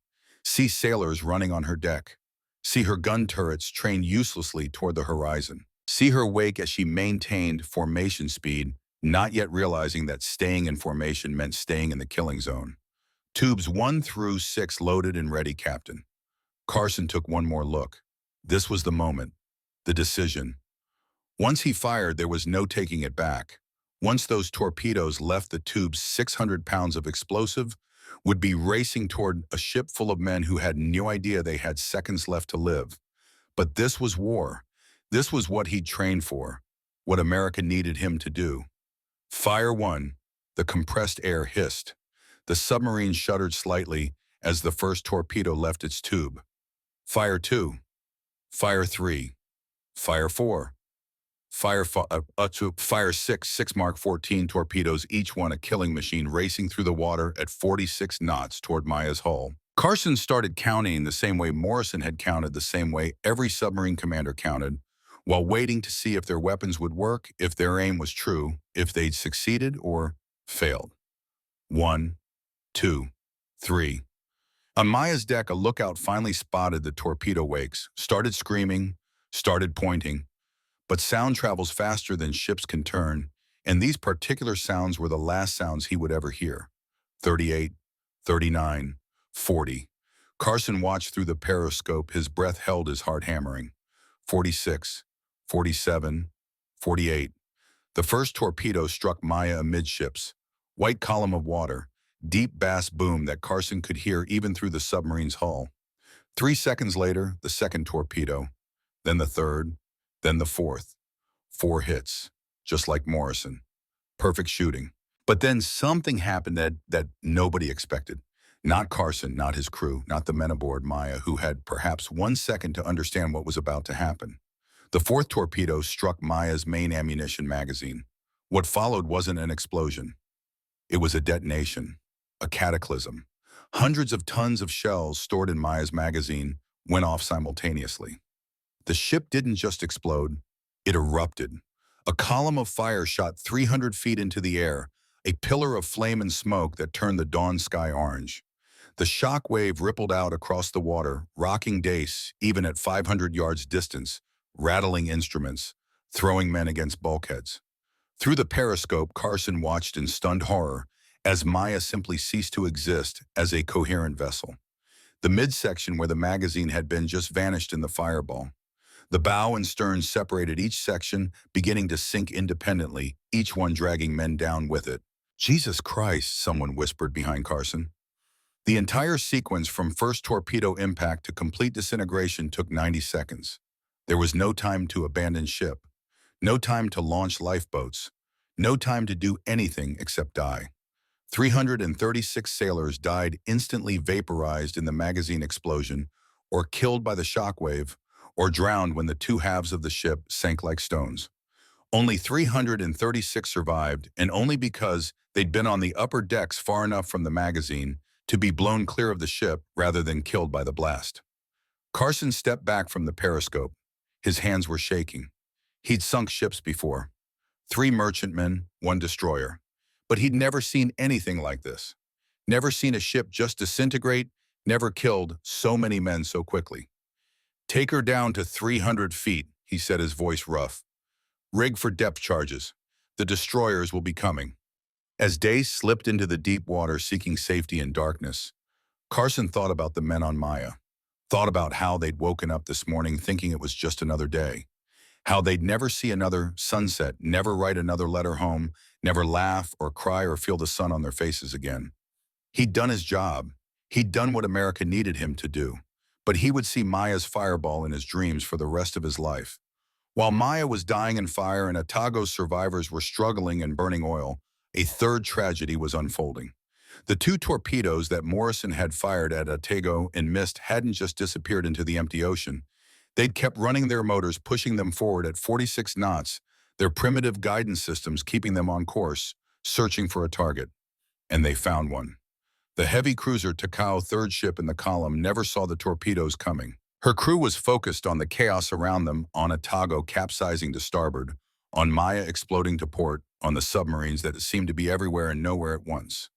See sailors running on her deck. See her gun turrets trained uselessly toward the horizon. See her wake as she maintained formation speed, not yet realizing that staying in formation meant staying in the killing zone. "Tubes 1 through 6 loaded and ready, Captain." Carson took one more look. This was the moment, the decision. Once he fired, there was no taking it back. Once those torpedoes left the tubes, 600 pounds of explosive would be racing toward a ship full of men who had no idea they had seconds left to live. But this was war. This was what he'd trained for, what America needed him to do. Fire 1, the compressed air hissed. The submarine shuddered slightly as the first torpedo left its tube. Fire 2, Fire 3, Fire 4, Fire 6 Mark 14 torpedoes, each one a killing machine racing through the water at 46 knots toward Maya's hull. Carson started counting the same way Morrison had counted, the same way every submarine commander counted, while waiting to see if their weapons would work, if their aim was true, if they'd succeeded or failed. 1, 2, 3. On Maya's deck, a lookout finally spotted the torpedo wakes, started screaming, started pointing. But sound travels faster than ships can turn, and these particular sounds were the last sounds he would ever hear. 38, 39, 40. Carson watched through the periscope, his breath held, his heart hammering. 46, 47, 48. The first torpedo struck Maya amidships. White column of water, deep bass boom that Carson could hear even through the submarine's hull. 3 seconds later, the second torpedo, then the third, then the fourth. 4 hits, just like Morrison. Perfect shooting. But then something happened that nobody expected. Not Carson, not his crew, not the men aboard Maya, who had perhaps 1 second to understand what was about to happen. The fourth torpedo struck Maya's main ammunition magazine. What followed wasn't an explosion. It was a detonation, a cataclysm. Hundreds of tons of shells stored in Maya's magazine went off simultaneously. The ship didn't just explode, it erupted. A column of fire shot 300 feet into the air, a pillar of flame and smoke that turned the dawn sky orange. The shock wave rippled out across the water, rocking Dace even at 500 yards distance, rattling instruments, throwing men against bulkheads. Through the periscope, Carson watched in stunned horror as Maya simply ceased to exist as a coherent vessel. The midsection where the magazine had been just vanished in the fireball. The bow and stern separated each section, beginning to sink independently, each one dragging men down with it. Jesus Christ, someone whispered behind Carson. The entire sequence from first torpedo impact to complete disintegration took 90 seconds. There was no time to abandon ship, no time to launch lifeboats, no time to do anything except die. 336 sailors died instantly vaporized in the magazine explosion, or killed by the shockwave, or drowned when the two halves of the ship sank like stones. Only 336 survived, and only because they'd been on the upper decks far enough from the magazine to be blown clear of the ship rather than killed by the blast. Carson stepped back from the periscope. His hands were shaking. He'd sunk ships before. 3 merchantmen, 1 destroyer. But he'd never seen anything like this. Never seen a ship just disintegrate, never killed so many men so quickly. "Take her down to 300 feet, he said, his voice rough. "Rig for depth charges. The destroyers will be coming." As day slipped into the deep water seeking safety in darkness, Carson thought about the men on Maya. Thought about how they'd woken up this morning thinking it was just another day. How they'd never see another sunset, never write another letter home, never laugh or cry or feel the sun on their faces again. He'd done his job. He'd done what America needed him to do. But he would see Maya's fireball in his dreams for the rest of his life. While Maya was dying in fire and Atago's survivors were struggling and burning oil, a third tragedy was unfolding. The 2 torpedoes that Morrison had fired at Atago and missed hadn't just disappeared into the empty ocean. They'd kept running their motors, pushing them forward at 46 knots, their primitive guidance systems keeping them on course, searching for a target. And they found one. The heavy cruiser Takao, third ship in the column, never saw the torpedoes coming. Her crew was focused on the chaos around them, on Atago capsizing to starboard, on Maya exploding to port, on the submarines that seemed to be everywhere and nowhere at once.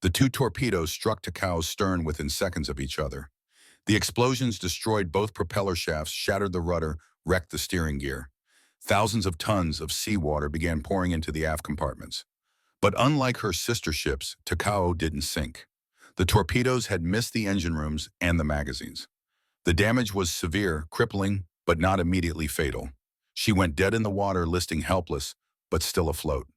The 2 torpedoes struck Takao's stern within seconds of each other. The explosions destroyed both propeller shafts, shattered the rudder, wrecked the steering gear. Thousands of tons of seawater began pouring into the aft compartments. But unlike her sister ships, Takao didn't sink. The torpedoes had missed the engine rooms and the magazines. The damage was severe, crippling, but not immediately fatal. She went dead in the water, listing helpless, but still afloat.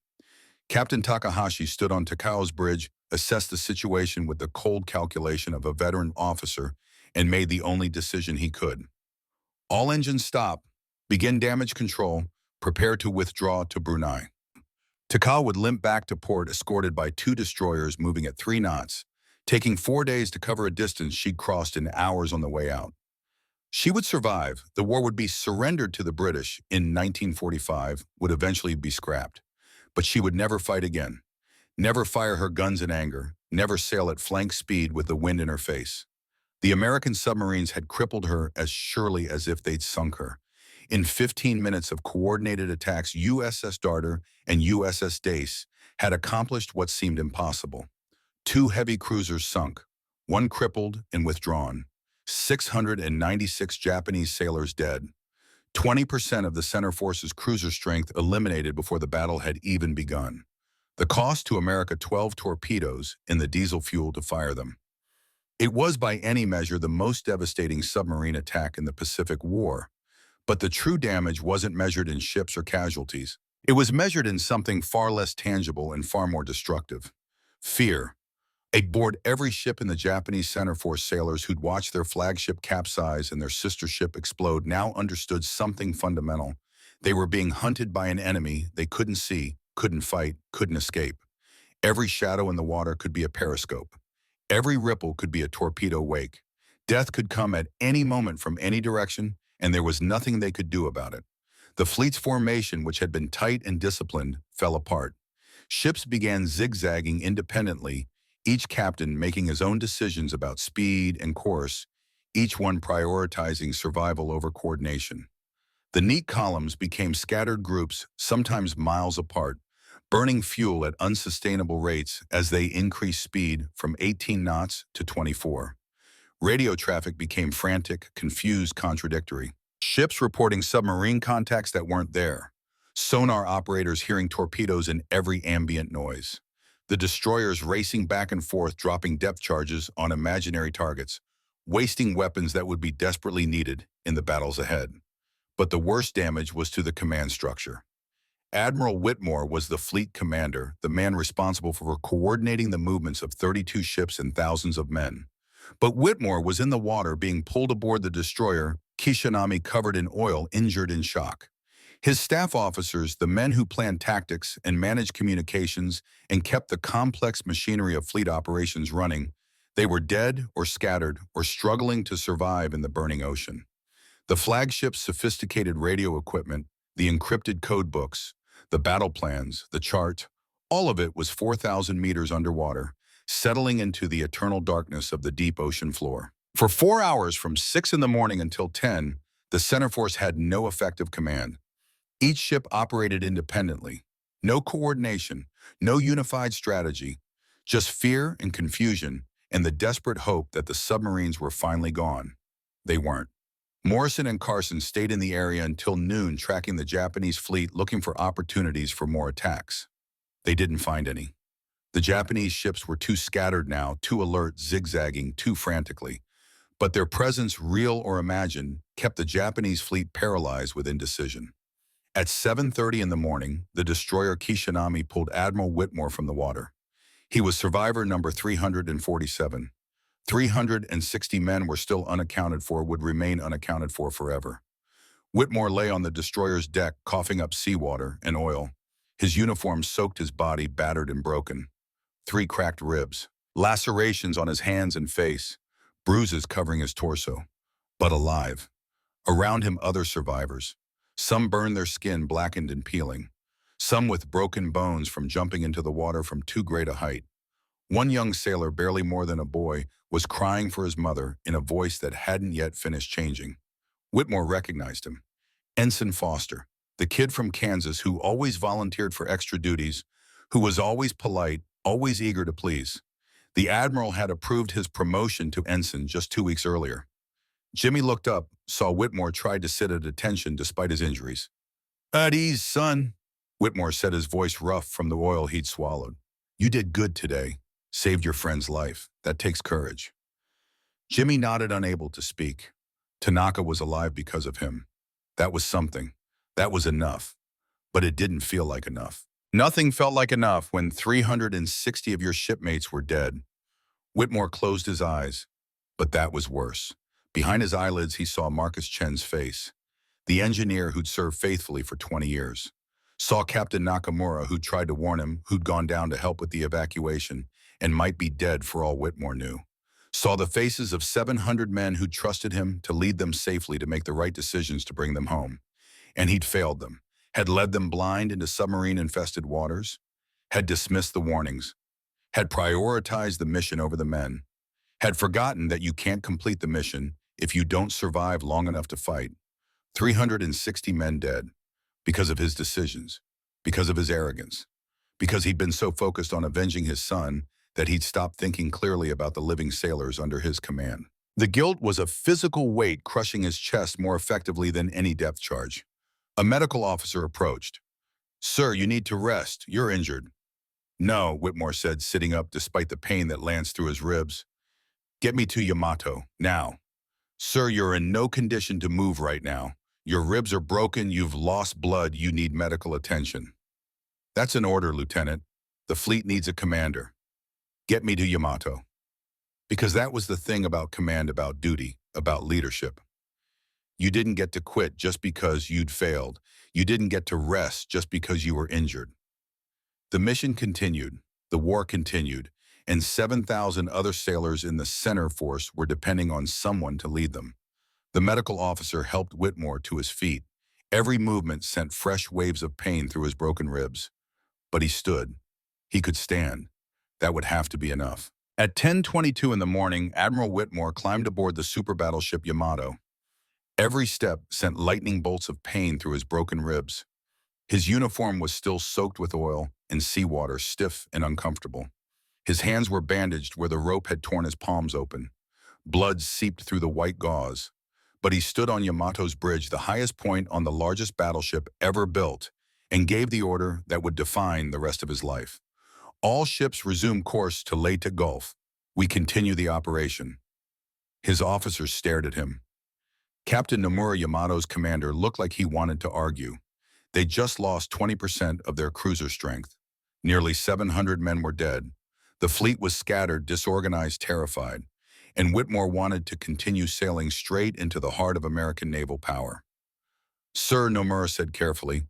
Captain Takahashi stood on Takao's bridge, assessed the situation with the cold calculation of a veteran officer, and made the only decision he could. All engines stop, begin damage control, prepare to withdraw to Brunei. Takao would limp back to port escorted by 2 destroyers moving at 3 knots, taking 4 days to cover a distance she'd crossed in hours on the way out. She would survive. The war would be surrendered to the British in 1945, would eventually be scrapped. But she would never fight again. Never fire her guns in anger, never sail at flank speed with the wind in her face. The American submarines had crippled her as surely as if they'd sunk her. In 15 minutes of coordinated attacks, USS Darter and USS Dace had accomplished what seemed impossible. 2 heavy cruisers sunk, 1 crippled and withdrawn, 696 Japanese sailors dead, 20% of the center force's cruiser strength eliminated before the battle had even begun. The cost to America: 12 torpedoes and the diesel fuel to fire them. It was by any measure the most devastating submarine attack in the Pacific War, but the true damage wasn't measured in ships or casualties. It was measured in something far less tangible and far more destructive: fear. Aboard every ship in the Japanese center force, sailors who'd watched their flagship capsize and their sister ship explode now understood something fundamental. They were being hunted by an enemy they couldn't see, couldn't fight, couldn't escape. Every shadow in the water could be a periscope. Every ripple could be a torpedo wake. Death could come at any moment from any direction, and there was nothing they could do about it. The fleet's formation, which had been tight and disciplined, fell apart. Ships began zigzagging independently, each captain making his own decisions about speed and course, each one prioritizing survival over coordination. The neat columns became scattered groups, sometimes miles apart, burning fuel at unsustainable rates as they increased speed from 18 knots to 24. Radio traffic became frantic, confused, contradictory. Ships reporting submarine contacts that weren't there. sonar operators hearing torpedoes in every ambient noise. The destroyers racing back and forth, dropping depth charges on imaginary targets, wasting weapons that would be desperately needed in the battles ahead. But the worst damage was to the command structure. Admiral Whitmore was the fleet commander, the man responsible for coordinating the movements of 32 ships and thousands of men. But Whitmore was in the water being pulled aboard the destroyer, Kishinami, covered in oil, injured in shock. His staff officers, the men who planned tactics and managed communications and kept the complex machinery of fleet operations running, they were dead or scattered or struggling to survive in the burning ocean. The flagship's sophisticated radio equipment, the encrypted code books, the battle plans, the chart, all of it was 4,000 meters underwater, settling into the eternal darkness of the deep ocean floor. For 4 hours from 6 in the morning until 10, the center force had no effective command. Each ship operated independently. No coordination, no unified strategy, just fear and confusion and the desperate hope that the submarines were finally gone. They weren't. Morrison and Carson stayed in the area until noon, tracking the Japanese fleet, looking for opportunities for more attacks. They didn't find any. The Japanese ships were too scattered now, too alert, zigzagging too frantically. But their presence, real or imagined, kept the Japanese fleet paralyzed with indecision. At 7:30 in the morning, the destroyer Kishinami pulled Admiral Whitmore from the water. He was survivor number 347. 360 men were still unaccounted for, would remain unaccounted for forever. Whitmore lay on the destroyer's deck, coughing up seawater and oil. His uniform soaked his body, battered and broken. 3 cracked ribs, lacerations on his hands and face, bruises covering his torso. But alive. Around him, other survivors. Some burned their skin, blackened and peeling. Some with broken bones from jumping into the water from too great a height. One young sailor, barely more than a boy, was crying for his mother in a voice that hadn't yet finished changing. Whitmore recognized him. Ensign Foster, the kid from Kansas who always volunteered for extra duties, who was always polite, always eager to please. The admiral had approved his promotion to ensign just 2 weeks earlier. Jimmy looked up, saw Whitmore tried to sit at attention despite his injuries. "At ease, son," Whitmore said, his voice rough from the oil he'd swallowed. "You did good today. Saved your friend's life. That takes courage." Jimmy nodded, unable to speak. Tanaka was alive because of him. That was something. That was enough. But it didn't feel like enough. Nothing felt like enough when 360 of your shipmates were dead. Whitmore closed his eyes. But that was worse. Behind his eyelids, he saw Marcus Chen's face. The engineer who'd served faithfully for 20 years. Saw Captain Nakamura, who'd tried to warn him, who'd gone down to help with the evacuation, and might be dead for all Whitmore knew. Saw the faces of 700 men who trusted him to lead them safely, to make the right decisions to bring them home. And he'd failed them, had led them blind into submarine-infested waters, had dismissed the warnings, had prioritized the mission over the men, had forgotten that you can't complete the mission if you don't survive long enough to fight. 360 men dead because of his decisions, because of his arrogance, because he'd been so focused on avenging his son that he'd stopped thinking clearly about the living sailors under his command. The guilt was a physical weight crushing his chest more effectively than any depth charge. A medical officer approached. "Sir, you need to rest. You're injured." "No," Whitmore said, sitting up despite the pain that lanced through his ribs. "Get me to Yamato, now." "Sir, you're in no condition to move right now. Your ribs are broken, you've lost blood, you need medical attention." "That's an order, Lieutenant. The fleet needs a commander. Get me to Yamato." Because that was the thing about command, about duty, about leadership. You didn't get to quit just because you'd failed. You didn't get to rest just because you were injured. The mission continued, the war continued, and 7,000 other sailors in the center force were depending on someone to lead them. The medical officer helped Whitmore to his feet. Every movement sent fresh waves of pain through his broken ribs. But he stood. He could stand. That would have to be enough. At 10:22 in the morning, Admiral Whitmore climbed aboard the super battleship Yamato. Every step sent lightning bolts of pain through his broken ribs. His uniform was still soaked with oil and seawater, stiff and uncomfortable. His hands were bandaged where the rope had torn his palms open. Blood seeped through the white gauze. But he stood on Yamato's bridge, the highest point on the largest battleship ever built, and gave the order that would define the rest of his life. All ships resume course to Leyte Gulf. We continue the operation. His officers stared at him. Captain Nomura Yamato's commander looked like he wanted to argue. They just lost 20% of their cruiser strength. Nearly 700 men were dead. The fleet was scattered, disorganized, terrified, and Whitmore wanted to continue sailing straight into the heart of American naval power. Sir, Nomura said carefully,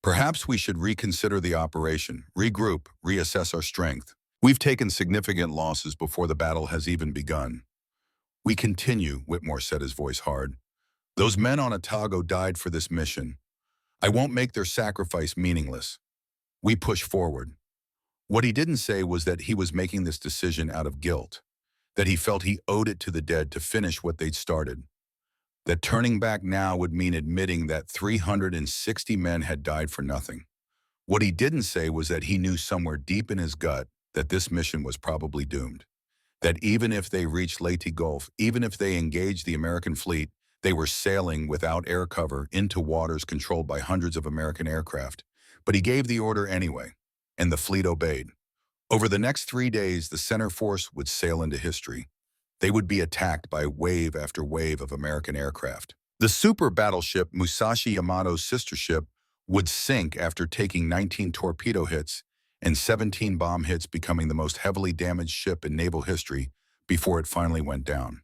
perhaps we should reconsider the operation, regroup, reassess our strength. We've taken significant losses before the battle has even begun. We continue, Whitmore said, his voice hard. Those men on Atago died for this mission. I won't make their sacrifice meaningless. We push forward. What he didn't say was that he was making this decision out of guilt, that he felt he owed it to the dead to finish what they'd started, that turning back now would mean admitting that 360 men had died for nothing. What he didn't say was that he knew somewhere deep in his gut that this mission was probably doomed, that even if they reached Leyte Gulf, even if they engaged the American fleet, they were sailing without air cover into waters controlled by hundreds of American aircraft. But he gave the order anyway, and the fleet obeyed. Over the next 3 days, the center force would sail into history. They would be attacked by wave after wave of American aircraft. The super battleship Musashi Yamato's sister ship would sink after taking 19 torpedo hits and 17 bomb hits, becoming the most heavily damaged ship in naval history before it finally went down.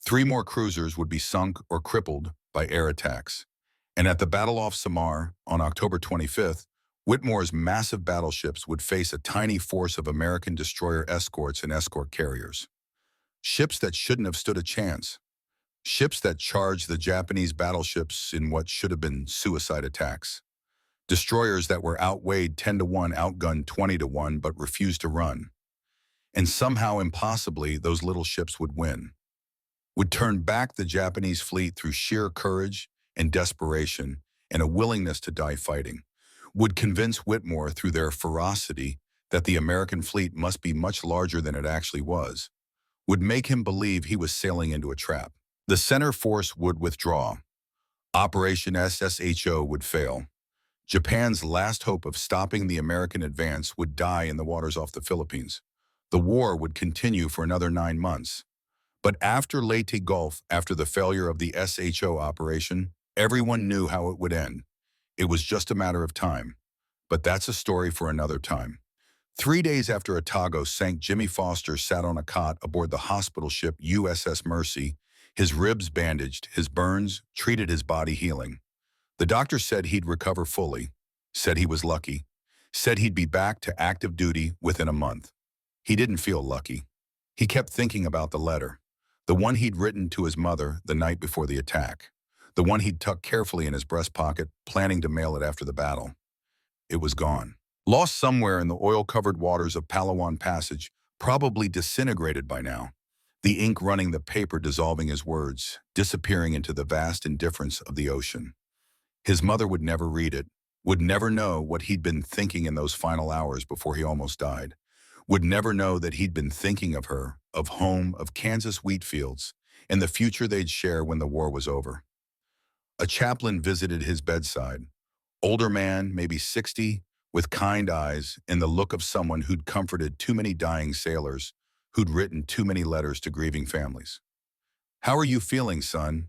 3 more cruisers would be sunk or crippled by air attacks. And at the Battle off Samar on October 25th, Whitmore's massive battleships would face a tiny force of American destroyer escorts and escort carriers. Ships that shouldn't have stood a chance. Ships that charged the Japanese battleships in what should have been suicide attacks. Destroyers that were outweighed 10-1, outgunned 20-1, but refused to run. And somehow, impossibly, those little ships would win. Would turn back the Japanese fleet through sheer courage and desperation and a willingness to die fighting. Would convince Whitmore through their ferocity that the American fleet must be much larger than it actually was. Would make him believe he was sailing into a trap. The center force would withdraw. Operation SSHO would fail. Japan's last hope of stopping the American advance would die in the waters off the Philippines. The war would continue for another 9 months. But after Leyte Gulf, after the failure of the SHO operation, everyone knew how it would end. It was just a matter of time. But that's a story for another time. 3 days after Atago sank, Jimmy Foster sat on a cot aboard the hospital ship USS Mercy, his ribs bandaged, his burns treated, his body healing. The doctor said he'd recover fully, said he was lucky, said he'd be back to active duty within a month. He didn't feel lucky. He kept thinking about the letter. The one he'd written to his mother the night before the attack. The one he'd tucked carefully in his breast pocket, planning to mail it after the battle. It was gone. Lost somewhere in the oil-covered waters of Palawan Passage, probably disintegrated by now. The ink running the paper, dissolving his words, disappearing into the vast indifference of the ocean. His mother would never read it, would never know what he'd been thinking in those final hours before he almost died. Would never know that he'd been thinking of her, of home, of Kansas wheat fields, and the future they'd share when the war was over. A chaplain visited his bedside. Older man, maybe 60, with kind eyes and the look of someone who'd comforted too many dying sailors, who'd written too many letters to grieving families. "How are you feeling, son?"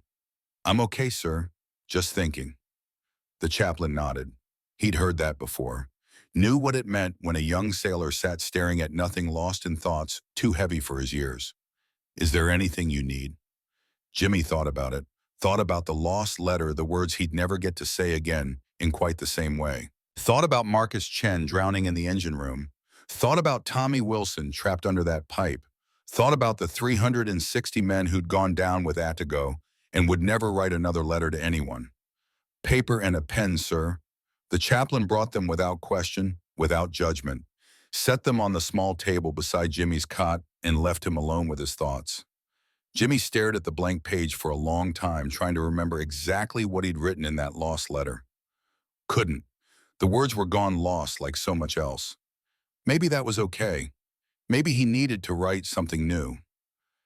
"I'm okay, sir. Just thinking." The chaplain nodded. He'd heard that before. Knew what it meant when a young sailor sat staring at nothing, lost in thoughts too heavy for his years. "Is there anything you need?" Jimmy thought about it. Thought about the lost letter, the words he'd never get to say again in quite the same way. Thought about Marcus Chen drowning in the engine room. Thought about Tommy Wilson trapped under that pipe. Thought about the 360 men who'd gone down with Atago and would never write another letter to anyone. "Paper and a pen, sir." The chaplain brought them without question, without judgment, set them on the small table beside Jimmy's cot, and left him alone with his thoughts. Jimmy stared at the blank page for a long time, trying to remember exactly what he'd written in that lost letter. Couldn't. The words were gone, lost like so much else. Maybe that was okay. Maybe he needed to write something new.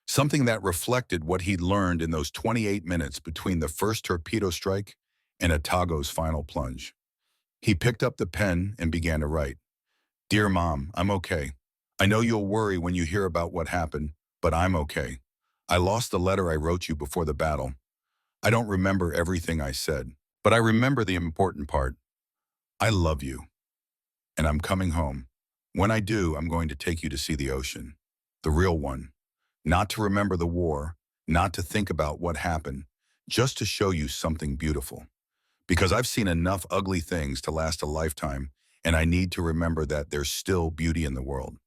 Something that reflected what he'd learned in those 28 minutes between the first torpedo strike and Atago's final plunge. He picked up the pen and began to write. Dear Mom, I'm okay. I know you'll worry when you hear about what happened, but I'm okay. I lost the letter I wrote you before the battle. I don't remember everything I said, but I remember the important part. I love you, and I'm coming home. When I do, I'm going to take you to see the ocean. The real one. Not to remember the war, not to think about what happened, just to show you something beautiful. Because I've seen enough ugly things to last a lifetime, and I need to remember that there's still beauty in the world.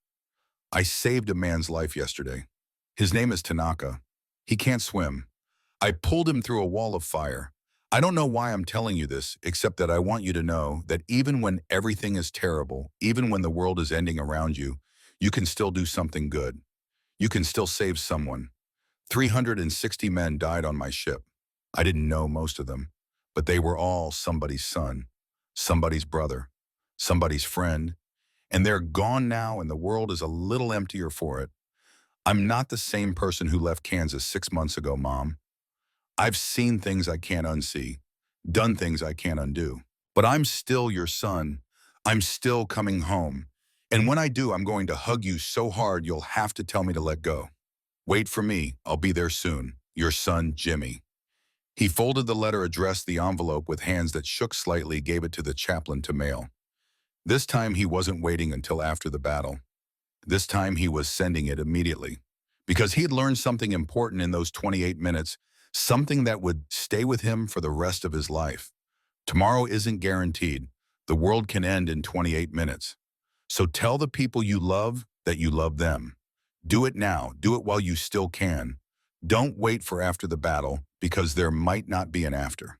I saved a man's life yesterday. His name is Tanaka. He can't swim. I pulled him through a wall of fire. I don't know why I'm telling you this, except that I want you to know that even when everything is terrible, even when the world is ending around you, you can still do something good. You can still save someone. 360 men died on my ship. I didn't know most of them, but they were all somebody's son, somebody's brother, somebody's friend, and they're gone now and the world is a little emptier for it. I'm not the same person who left Kansas 6 months ago, Mom. I've seen things I can't unsee, done things I can't undo. But I'm still your son. I'm still coming home. And when I do, I'm going to hug you so hard you'll have to tell me to let go. Wait for me. I'll be there soon. Your son, Jimmy. He folded the letter, addressed the envelope with hands that shook slightly, gave it to the chaplain to mail. This time he wasn't waiting until after the battle. This time he was sending it immediately. Because he had learned something important in those 28 minutes, something that would stay with him for the rest of his life. Tomorrow isn't guaranteed. The world can end in 28 minutes. So tell the people you love that you love them. Do it now. Do it while you still can. Don't wait for after the battle, because there might not be an after.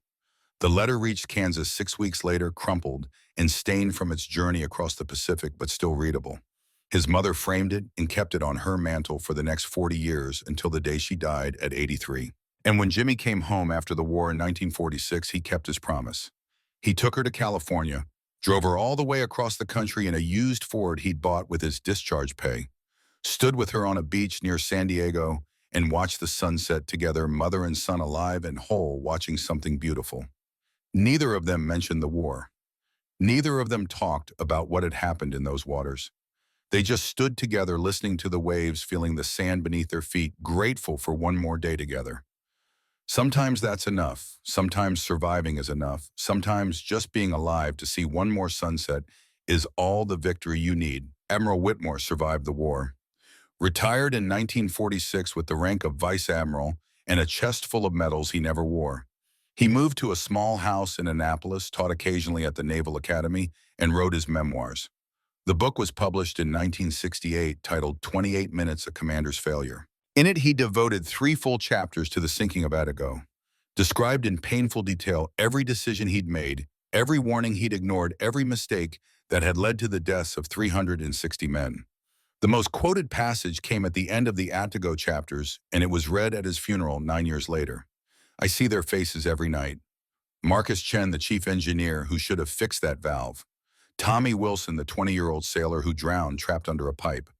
The letter reached Kansas 6 weeks later, crumpled and stained from its journey across the Pacific, but still readable. His mother framed it and kept it on her mantle for the next 40 years until the day she died at 83. And when Jimmy came home after the war in 1946, he kept his promise. He took her to California, drove her all the way across the country in a used Ford he'd bought with his discharge pay, stood with her on a beach near San Diego, and watched the sunset together, mother and son alive and whole, watching something beautiful. Neither of them mentioned the war. Neither of them talked about what had happened in those waters. They just stood together, listening to the waves, feeling the sand beneath their feet, grateful for one more day together. Sometimes that's enough. Sometimes surviving is enough. Sometimes just being alive to see one more sunset is all the victory you need. Admiral Whitmore survived the war. Retired in 1946 with the rank of vice admiral and a chest full of medals he never wore. He moved to a small house in Annapolis, taught occasionally at the Naval Academy, and wrote his memoirs. The book was published in 1968, titled 28 Minutes, A Commander's Failure. In it, he devoted 3 full chapters to the sinking of Atago, described in painful detail every decision he'd made, every warning he'd ignored, every mistake that had led to the deaths of 360 men. The most quoted passage came at the end of the Atago chapters, and it was read at his funeral 9 years later. I see their faces every night. Marcus Chen, the chief engineer who should have fixed that valve. Tommy Wilson, the 20-year-old sailor who drowned trapped under a pipe.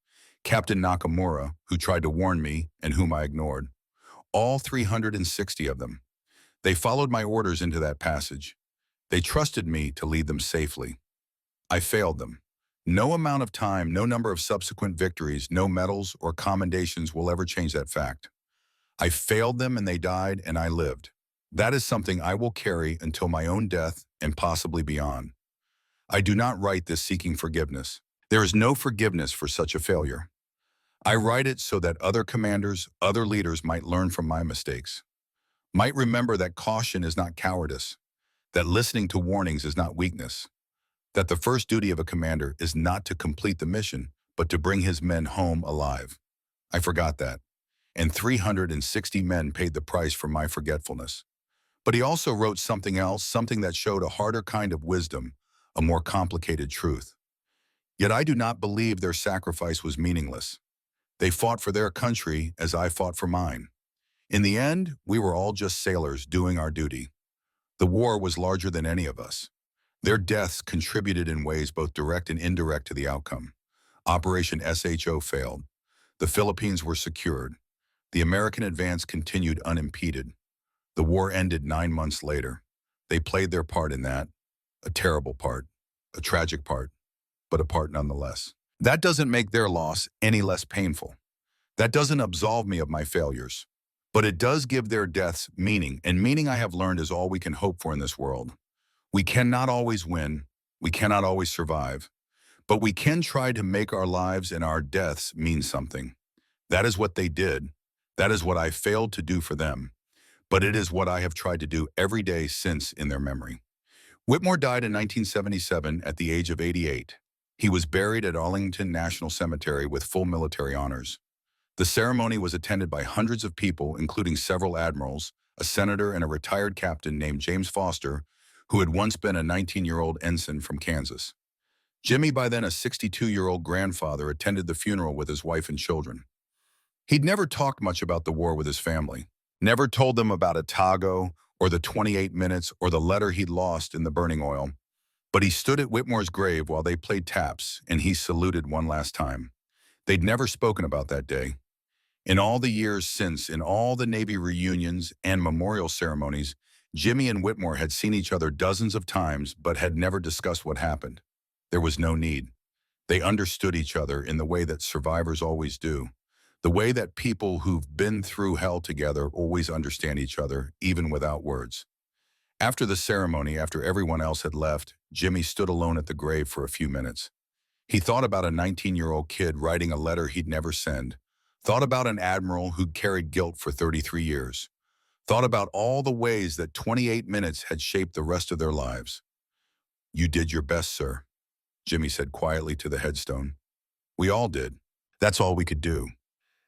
Captain Nakamura, who tried to warn me and whom I ignored. All 360 of them. They followed my orders into that passage. They trusted me to lead them safely. I failed them. No amount of time, no number of subsequent victories, no medals or commendations will ever change that fact. I failed them and they died and I lived. That is something I will carry until my own death and possibly beyond. I do not write this seeking forgiveness. There is no forgiveness for such a failure. I write it so that other commanders, other leaders might learn from my mistakes, might remember that caution is not cowardice, that listening to warnings is not weakness, that the first duty of a commander is not to complete the mission, but to bring his men home alive. I forgot that, and 360 men paid the price for my forgetfulness. But he also wrote something else, something that showed a harder kind of wisdom, a more complicated truth. Yet I do not believe their sacrifice was meaningless. They fought for their country as I fought for mine. In the end, we were all just sailors doing our duty. The war was larger than any of us. Their deaths contributed in ways both direct and indirect to the outcome. Operation SHO failed. The Philippines were secured. The American advance continued unimpeded. The war ended 9 months later. They played their part in that. A terrible part, a tragic part, but a part nonetheless. That doesn't make their loss any less painful. That doesn't absolve me of my failures. But it does give their deaths meaning, and meaning I have learned is all we can hope for in this world. We cannot always win, we cannot always survive, but we can try to make our lives and our deaths mean something. That is what they did. That is what I failed to do for them. But it is what I have tried to do every day since in their memory. Whitmore died in 1977 at the age of 88. He was buried at Arlington National Cemetery with full military honors. The ceremony was attended by hundreds of people, including several admirals, a senator, and a retired captain named James Foster, who had once been a 19-year-old ensign from Kansas. Jimmy, by then a 62-year-old grandfather, attended the funeral with his wife and children. He'd never talked much about the war with his family, never told them about Atago or the 28 minutes or the letter he'd lost in the burning oil, but he stood at Whitmore's grave while they played taps, and he saluted one last time. They'd never spoken about that day. In all the years since, in all the Navy reunions and memorial ceremonies, Jimmy and Whitmore had seen each other dozens of times but had never discussed what happened. There was no need. They understood each other in the way that survivors always do, the way that people who've been through hell together always understand each other, even without words. After the ceremony, after everyone else had left, Jimmy stood alone at the grave for a few minutes. He thought about a 19-year-old kid writing a letter he'd never send, thought about an admiral who'd carried guilt for 33 years, thought about all the ways that 28 minutes had shaped the rest of their lives. "You did your best, sir," Jimmy said quietly to the headstone. "We all did. That's all we could do."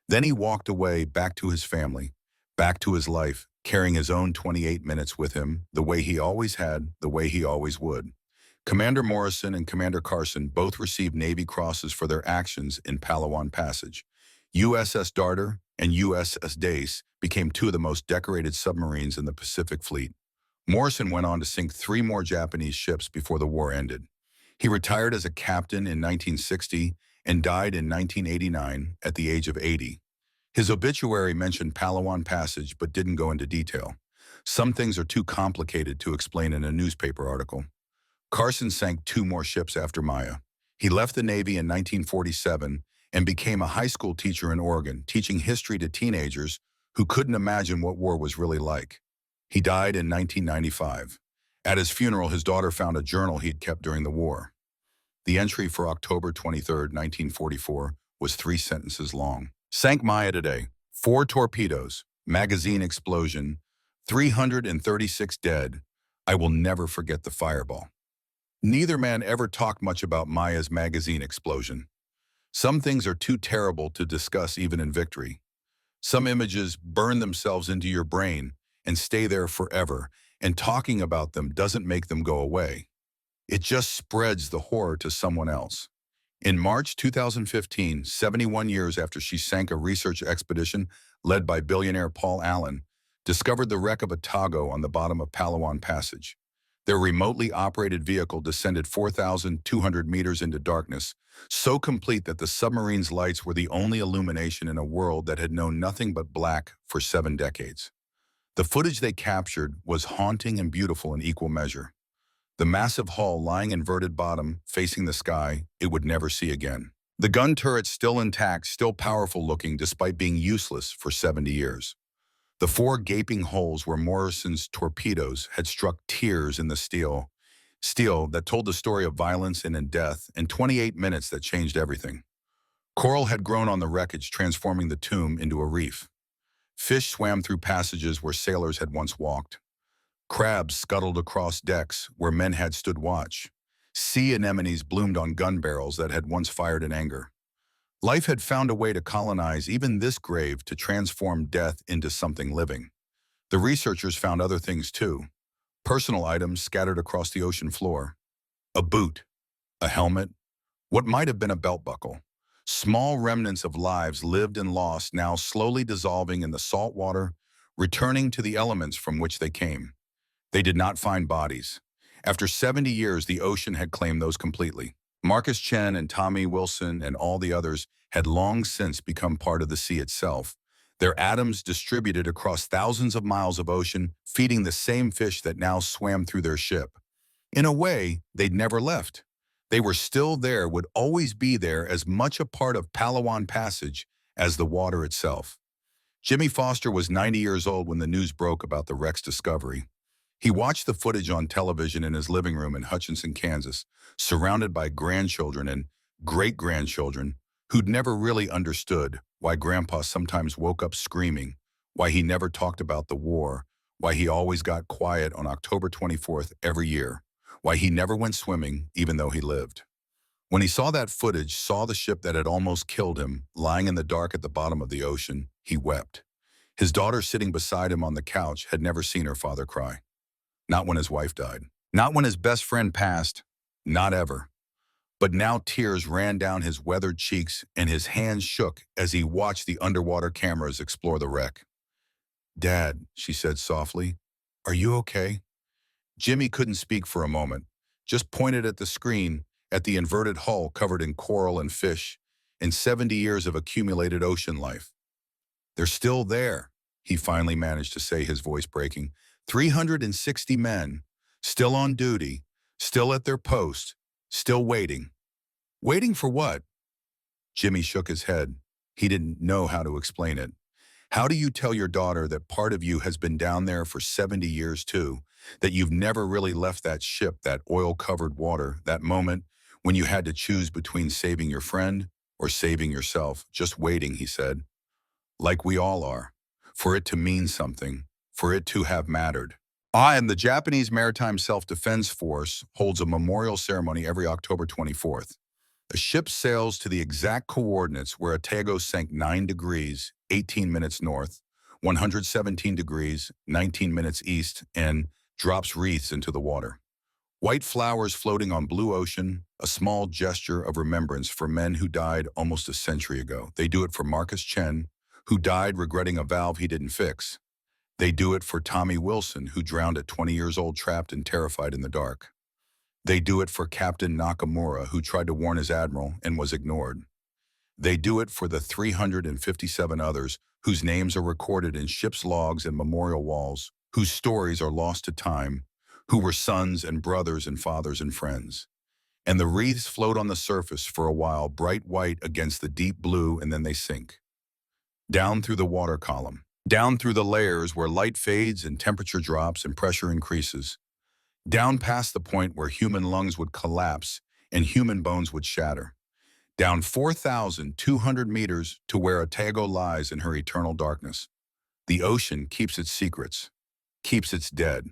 Then he walked away, back to his family, back to his life, carrying his own 28 minutes with him, the way he always had, the way he always would. Commander Morrison and Commander Carson both received Navy crosses for their actions in Palawan Passage. USS Darter and USS Dace became two of the most decorated submarines in the Pacific Fleet. Morrison went on to sink 3 more Japanese ships before the war ended. He retired as a captain in 1960 and died in 1989 at the age of 80. His obituary mentioned Palawan Passage but didn't go into detail. Some things are too complicated to explain in a newspaper article. Carson sank 2 more ships after Maya. He left the Navy in 1947 and became a high school teacher in Oregon, teaching history to teenagers who couldn't imagine what war was really like. He died in 1995. At his funeral, his daughter found a journal he'd kept during the war. The entry for October 23, 1944, was 3 sentences long. "Sank Maya today. 4 torpedoes, magazine explosion, 336 dead. I will never forget the fireball." Neither man ever talked much about Maya's magazine explosion. Some things are too terrible to discuss even in victory. Some images burn themselves into your brain and stay there forever, and talking about them doesn't make them go away. It just spreads the horror to someone else. In March 2015, 71 years after she sank, a research expedition led by billionaire Paul Allen discovered the wreck of Atago on the bottom of Palawan Passage. Their remotely operated vehicle descended 4,200 meters into darkness, so complete that the submarine's lights were the only illumination in a world that had known nothing but black for 7 decades. The footage they captured was haunting and beautiful in equal measure. The massive hull lying inverted bottom, facing the sky, it would never see again. The gun turret still intact, still powerful looking despite being useless for 70 years. The 4 gaping holes where Morrison's torpedoes had struck tears in the steel that told the story of violence and in death, and 28 minutes that changed everything. Coral had grown on the wreckage, transforming the tomb into a reef. Fish swam through passages where sailors had once walked. Crabs scuttled across decks where men had stood watch. Sea anemones bloomed on gun barrels that had once fired in anger. Life had found a way to colonize even this grave, to transform death into something living. The researchers found other things too. Personal items scattered across the ocean floor. A boot, a helmet, what might have been a belt buckle. Small remnants of lives lived and lost, now slowly dissolving in the salt water, returning to the elements from which they came. They did not find bodies. After 70 years, the ocean had claimed those completely. Marcus Chen and Tommy Wilson and all the others had long since become part of the sea itself, their atoms distributed across thousands of miles of ocean, feeding the same fish that now swam through their ship. In a way, they'd never left. They were still there, would always be there, as much a part of Palawan Passage as the water itself. Jimmy Foster was 90 years old when the news broke about the wreck's discovery. He watched the footage on television in his living room in Hutchinson, Kansas, surrounded by grandchildren and great-grandchildren who'd never really understood why Grandpa sometimes woke up screaming, why he never talked about the war, why he always got quiet on October 24th every year, why he never went swimming even though he lived. When he saw that footage, saw the ship that had almost killed him, lying in the dark at the bottom of the ocean, he wept. His daughter sitting beside him on the couch had never seen her father cry. Not when his wife died. Not when his best friend passed. Not ever. But now tears ran down his weathered cheeks and his hands shook as he watched the underwater cameras explore the wreck. "Dad," she said softly, "are you okay?" Jimmy couldn't speak for a moment, just pointed at the screen, at the inverted hull covered in coral and fish, and 70 years of accumulated ocean life. "They're still there," he finally managed to say, his voice breaking. 360 men, still on duty, still at their post, still waiting. Waiting for what? Jimmy shook his head. He didn't know how to explain it. How do you tell your daughter that part of you has been down there for 70 years too, that you've never really left that ship, that oil-covered water, that moment when you had to choose between saving your friend or saving yourself, just waiting, he said. Like we all are, for it to mean something, for it to have mattered. And the Japanese Maritime Self-Defense Force holds a memorial ceremony every October 24th. The ship sails to the exact coordinates where Atago sank 9 degrees, 18 minutes north, 117 degrees, 19 minutes east, and drops wreaths into the water. White flowers floating on blue ocean, a small gesture of remembrance for men who died almost a century ago. They do it for Marcus Chen, who died regretting a valve he didn't fix. They do it for Tommy Wilson, who drowned at 20 years old, trapped and terrified in the dark. They do it for Captain Nakamura, who tried to warn his admiral and was ignored. They do it for the 357 others whose names are recorded in ship's logs and memorial walls, whose stories are lost to time, who were sons and brothers and fathers and friends. And the wreaths float on the surface for a while, bright white against the deep blue, and then they sink. Down through the water column, down through the layers where light fades and temperature drops and pressure increases, down past the point where human lungs would collapse and human bones would shatter, down 4,200 meters to where Atago lies in her eternal darkness. The ocean keeps its secrets, keeps its dead,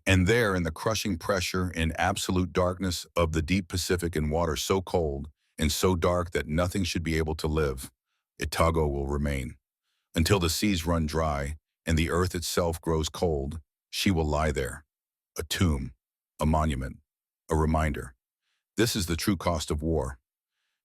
and there in the crushing pressure and absolute darkness of the deep Pacific in water so cold and so dark that nothing should be able to live, Atago will remain. Until the seas run dry and the earth itself grows cold, she will lie there. A tomb, a monument, a reminder. This is the true cost of war.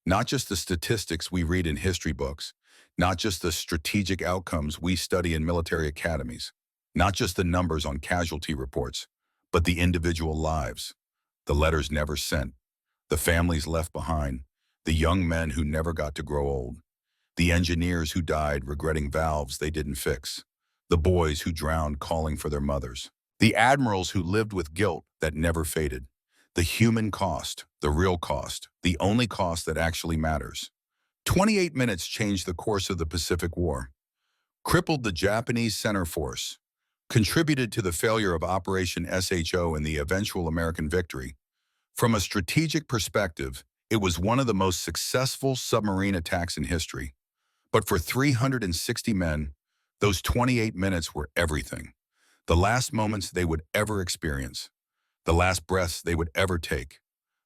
Not just the statistics we read in history books, not just the strategic outcomes we study in military academies, not just the numbers on casualty reports, but the individual lives, the letters never sent, the families left behind, the young men who never got to grow old, the engineers who died regretting valves they didn't fix, the boys who drowned calling for their mothers, the admirals who lived with guilt that never faded, the human cost, the real cost, the only cost that actually matters. 28 minutes changed the course of the Pacific War, crippled the Japanese center force, contributed to the failure of Operation SHO and the eventual American victory. From a strategic perspective, it was one of the most successful submarine attacks in history. But for 360 men, those 28 minutes were everything. The last moments they would ever experience, the last breaths they would ever take,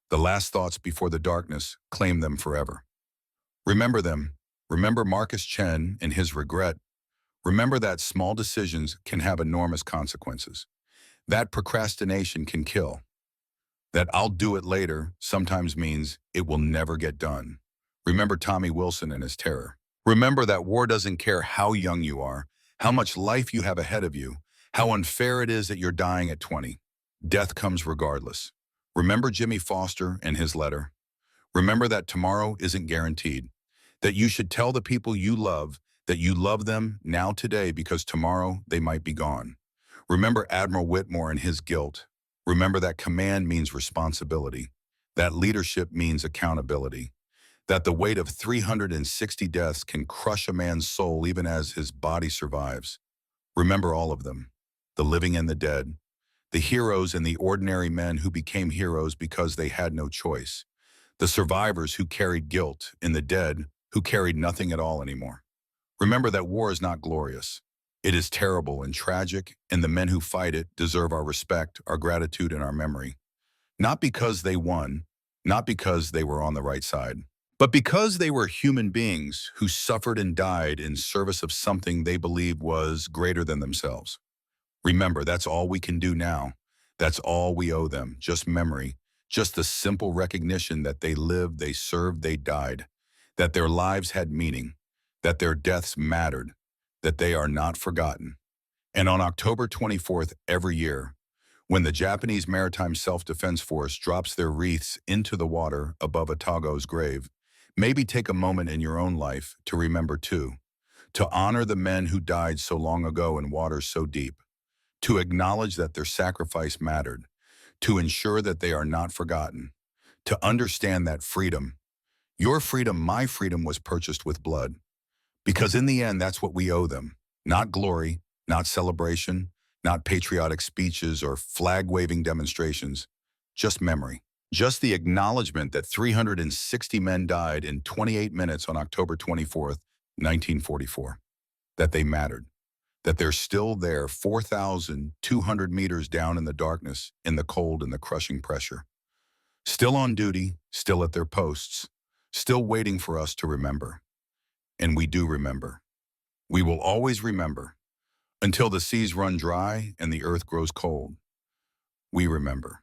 the last thoughts before the darkness claimed them forever. Remember them. Remember Marcus Chen and his regret. Remember that small decisions can have enormous consequences. That procrastination can kill. That "I'll do it later" sometimes means it will never get done. Remember Tommy Wilson and his terror. Remember that war doesn't care how young you are, how much life you have ahead of you, how unfair it is that you're dying at 20. Death comes regardless. Remember Jimmy Foster and his letter. Remember that tomorrow isn't guaranteed, that you should tell the people you love that you love them now today because tomorrow they might be gone. Remember Admiral Whitmore and his guilt. Remember that command means responsibility, that leadership means accountability, that the weight of 360 deaths can crush a man's soul even as his body survives. Remember all of them, the living and the dead, the heroes and the ordinary men who became heroes because they had no choice, the survivors who carried guilt, and the dead who carried nothing at all anymore. Remember that war is not glorious. It is terrible and tragic, and the men who fight it deserve our respect, our gratitude, and our memory. Not because they won, not because they were on the right side, but because they were human beings who suffered and died in service of something they believed was greater than themselves. Remember, that's all we can do now. That's all we owe them, just memory, just the simple recognition that they lived, they served, they died, that their lives had meaning, that their deaths mattered, that they are not forgotten. And on October 24th every year, when the Japanese Maritime Self-Defense Force drops their wreaths into the water above Atago's grave, maybe take a moment in your own life to remember too, to honor the men who died so long ago in waters so deep, to acknowledge that their sacrifice mattered, to ensure that they are not forgotten, to understand that freedom, your freedom, my freedom, was purchased with blood. Because in the end, that's what we owe them. Not glory, not celebration, not patriotic speeches or flag-waving demonstrations, just memory. Just the acknowledgement that 360 men died in 28 minutes on October 24th, 1944. That they mattered. That they're still there 4,200 meters down in the darkness, in the cold and the crushing pressure. Still on duty, still at their posts, still waiting for us to remember. And we do remember. We will always remember. Until the seas run dry and the earth grows cold, we remember.